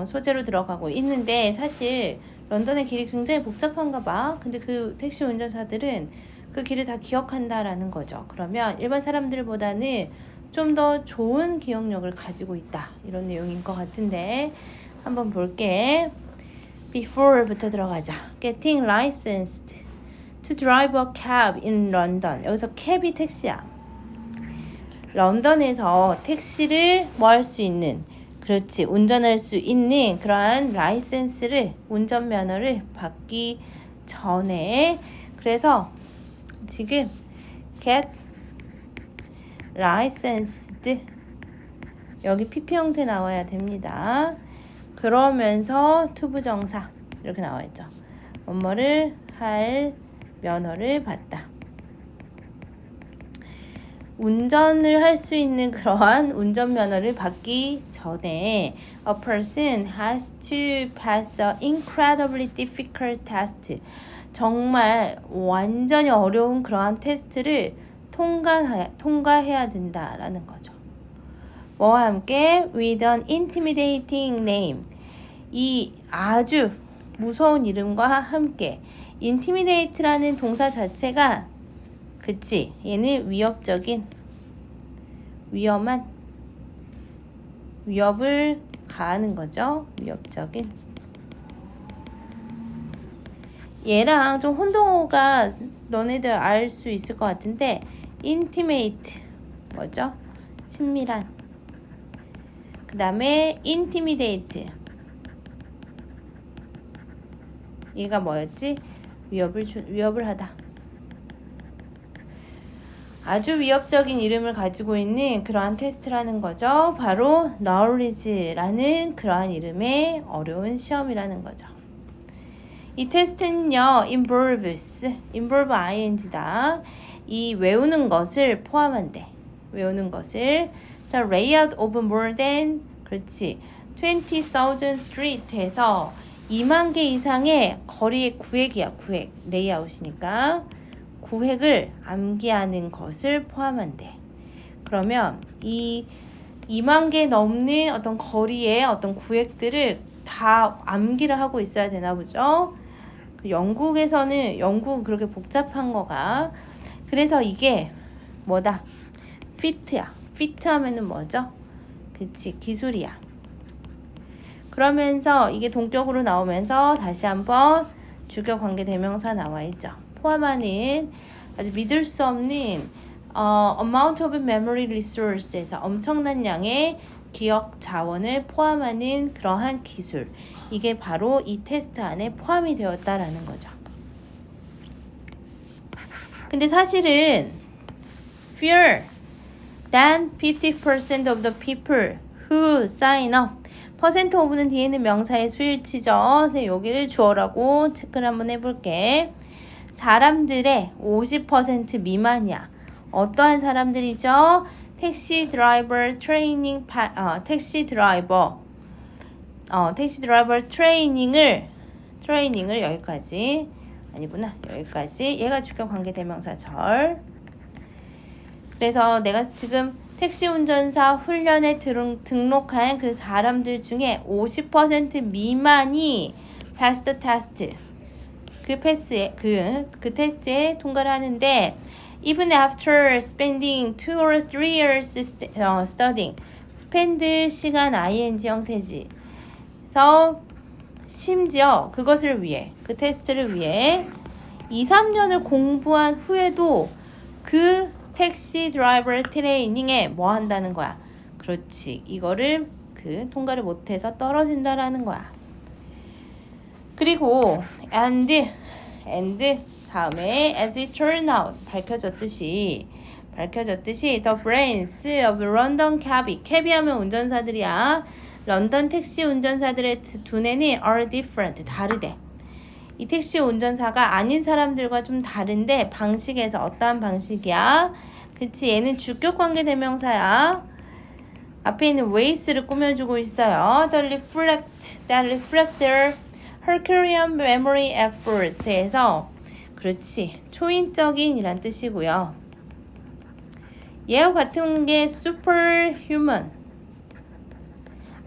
소재로 들어가고 있는데 사실 런던의 길이 굉장히 복잡한가 봐. 근데 그 택시 운전사들은 그 길을 다 기억한다라는 거죠. 그러면 일반 사람들보다는 좀 더 좋은 기억력을 가지고 있다. 이런 내용인 것 같은데 한번 볼게. before부터 들어가자. getting licensed to drive a cab in London. 여기서 캡이 택시야. 런던에서 택시를 뭐 할 수 있는, 그렇지, 운전할 수 있는 그러한 라이센스를, 운전면허를 받기 전에, 그래서 지금 get licensed 여기 PP 형태 나와야 됩니다. 그러면서 투부정사 이렇게 나와 있죠. 뭐뭐를 할 면허를 받다. 운전을 할 수 있는 그러한 운전면허를 받기 전에 a person has to pass an incredibly difficult test. 정말 완전히 어려운 그러한 테스트를 통과해야 된다라는 거죠. 뭐와 함께 with an intimidating name. 이 아주 무서운 이름과 함께. intimidate라는 동사 자체가, 그치, 얘는 위협적인, 위험한, 위협을 가하는 거죠. 위협적인. 얘랑 좀 혼동어가 너네들 알 수 있을 것 같은데 intimate 뭐죠? 친밀한. 그 다음에 intimidate 얘가 뭐였지? 위협을 하다. 아주 위협적인 이름을 가지고 있는 그러한 테스트라는 거죠. 바로 knowledge라는 그러한 이름의 어려운 시험이라는 거죠. 이 테스트는요, involve ing다. 이 외우는 것을 포함한대. 외우는 것을. The layout of more than, 그렇지, 20,000 street에서 2만 개 이상의 거리의 구획이야. 구획. 레이아웃이니까. 구획을 암기하는 것을 포함한대. 그러면 이 2만 개 넘는 어떤 거리의 어떤 구획들을 다 암기를 하고 있어야 되나 보죠. 영국에서는, 영국은 그렇게 복잡한 거가, 그래서 이게 뭐다? fit야. fit 하면은 뭐죠? 그치, 기술이야. 그러면서 이게 동격으로 나오면서 다시 한번 주격 관계 대명사 나와 있죠. 포함하는 아주 믿을 수 없는 amount of memory resource에서 엄청난 양의 기억 자원을 포함하는 그러한 기술. 이게 바로 이 테스트 안에 포함이 되었다라는 거죠. 근데 사실은 fewer than 50% of the people who sign up. 퍼센트 오브는 뒤에는 명사의 수일치죠. 여기를 주어라고 체크를 한번 해볼게. 사람들의 50% 미만이야. 어떠한 사람들이죠? 택시 드라이버 트레이닝 택시 드라이버 트레이닝을 여기까지, 아니구나, 여기까지. 얘가 주격 관계 대명사 절. 그래서 내가 지금 택시 운전사 훈련에 등록한 그 사람들 중에 50% 미만이 pass the test. 그 테스트에 통과를 하는데 even after spending 2 or 3 years studying. spend 시간 ing 형태지. 그래서 심지어 그것을 위해, 그 테스트를 위해 2, 3년을 공부한 후에도 그 택시 드라이버 트레이닝에 뭐 한다는 거야? 그렇지, 이거를 통과를 못해서 떨어진다라는 거야. 그리고 and 다음에 as it turned out 밝혀졌듯이 the brains of London cabby 하면 운전사들이야. 런던 택시 운전사들의 두뇌는 are different, 다르대. 이 택시 운전사가 아닌 사람들과 좀 다른데 방식에서 어떠한 방식이야? 그치, 얘는 주격 관계 대명사야. 앞에 있는 ways를 꾸며주고 있어요. that reflect their Herculean memory effort에서 그렇지. 초인적인 이란 뜻이고요. 얘와 같은 게 superhuman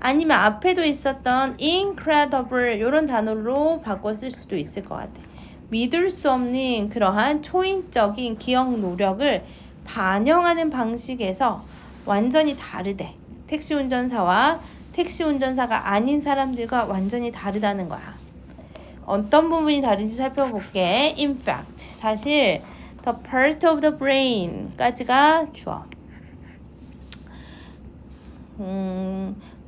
아니면 앞에도 있었던 incredible 이런 단어로 바꿔 쓸 수도 있을 것 같아. 믿을 수 없는 그러한 초인적인 기억 노력을 반영하는 방식에서 완전히 다르대. 택시 운전사와 택시 운전사가 아닌 사람들과 완전히 다르다는 거야. 어떤 부분이 다른지 살펴볼게. In fact, 사실 the part of the brain까지가 주어.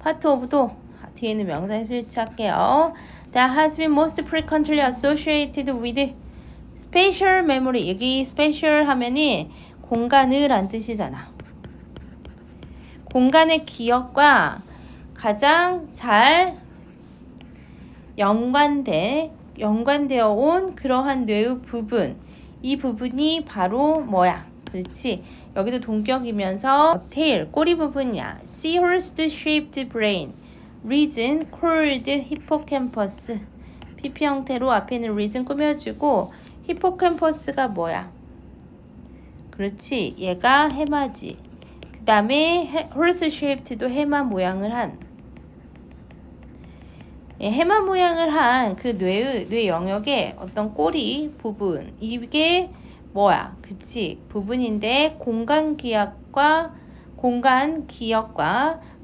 part of도 뒤에는 명사에 수위치할게요. That has been most frequently associated with spatial memory. 여기 spatial 하면은 공간을 란 뜻이잖아. 공간의 기억과 가장 잘 연관되어 온 그러한 뇌의 부분. 이 부분이 바로 뭐야? 그렇지. 여기도 동격이면서 tail, 꼬리 부분이야. seahorse-shaped brain. region called hippocampus. PP 형태로 앞에는 region 꾸며주고 hippocampus가 뭐야? 그렇지. 얘가 해마지. 그 다음에 horse-shaped도 해마 모양을 한 해마 모양을 한 그 뇌 영역의 어떤 꼬리 부분 이게 뭐야? 그치? 부분인데 공간 기억과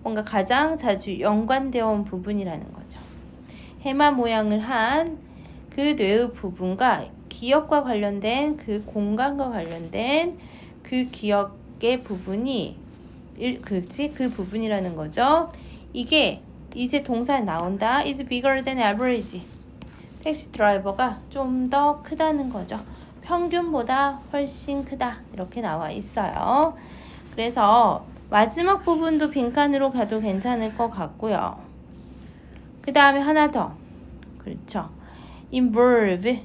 뭔가 가장 자주 연관되어 온 부분이라는 거죠. 해마 모양을 한 그 뇌의 부분과 기억과 관련된 그 공간과 관련된 그 기억의 부분이 그 부분이라는 거죠. 이게 이제 동사에 나온다. is bigger than average. 택시 드라이버가 좀 더 크다는 거죠. 평균보다 훨씬 크다. 이렇게 나와 있어요. 그래서 마지막 부분도 빈칸으로 가도 괜찮을 것 같고요. 그 다음에 하나 더. 그렇죠. involve.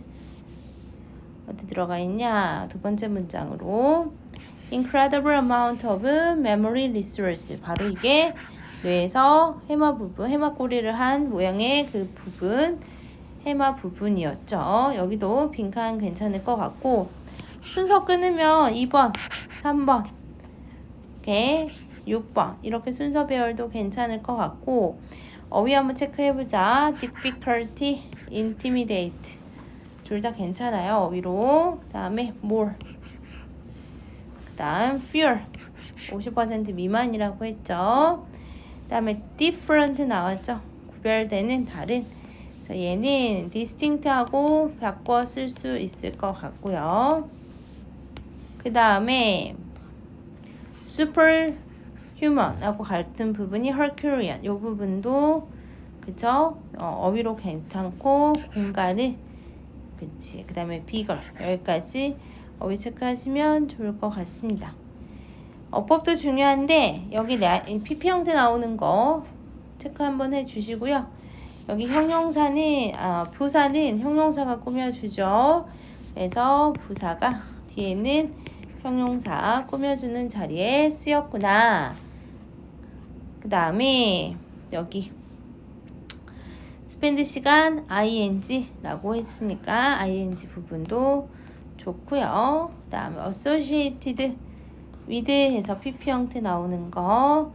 어디 들어가 있냐? 두 번째 문장으로. incredible amount of memory resource. 바로 이게 뇌에서 해마 꼬리를 한 모양의 그 부분, 해마 부분이었죠. 여기도 빈칸 괜찮을 것 같고 순서 끊으면 2번, 3번, 이렇게 6번 이렇게 순서 배열도 괜찮을 것 같고 어휘 한번 체크해보자. difficulty, intimidate 둘 다 괜찮아요. 어휘로. 그 다음에 more 그 다음 fear 50% 미만이라고 했죠. 그 다음에 different 나왔죠. 구별되는 다른. 그래서 얘는 distinct하고 바꿔 쓸 수 있을 것 같고요. 그 다음에 superhuman하고 같은 부분이 herculean. 이 부분도 그쵸? 어휘로 괜찮고 공간은 그치. 그 다음에 bigger 여기까지 어휘 체크하시면 좋을 것 같습니다. 어법도 중요한데 여기 PP 형태 나오는 거 체크 한번 해주시고요. 여기 형용사는 부사는 형용사가 꾸며주죠. 그래서 부사가 뒤에는 형용사 꾸며주는 자리에 쓰였구나. 그 다음에 여기 spend 시간 ing라고 했으니까 ing 부분도 좋고요. 그 다음에 associated with 해서 PP 형태 나오는 거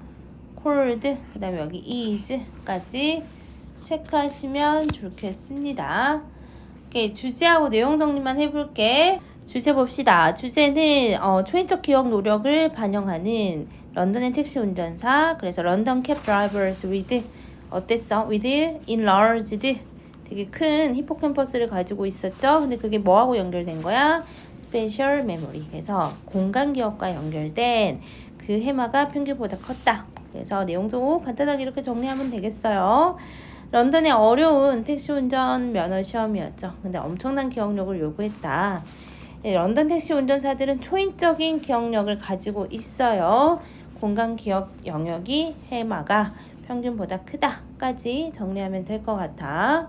called 그 다음에 여기 is까지 체크하시면 좋겠습니다. 오케이, 주제하고 내용 정리만 해볼게. 주제 봅시다. 주제는 초인적 기억 노력을 반영하는 런던의 택시 운전사. 그래서 런던 캡 드라이버스 with 어땠어? with enlarged 되게 큰 히포캠퍼스를 가지고 있었죠. 근데 그게 뭐하고 연결된 거야? 스페셜 메모리. 그래서 공간 기억과 연결된 그 해마가 평균보다 컸다. 그래서 내용도 간단하게 이렇게 정리하면 되겠어요. 런던의 어려운 택시 운전 면허 시험이었죠. 근데 엄청난 기억력을 요구했다. 네, 런던 택시 운전사들은 초인적인 기억력을 가지고 있어요. 공간 기억 영역이 해마가 평균보다 크다까지 정리하면 될 것 같아.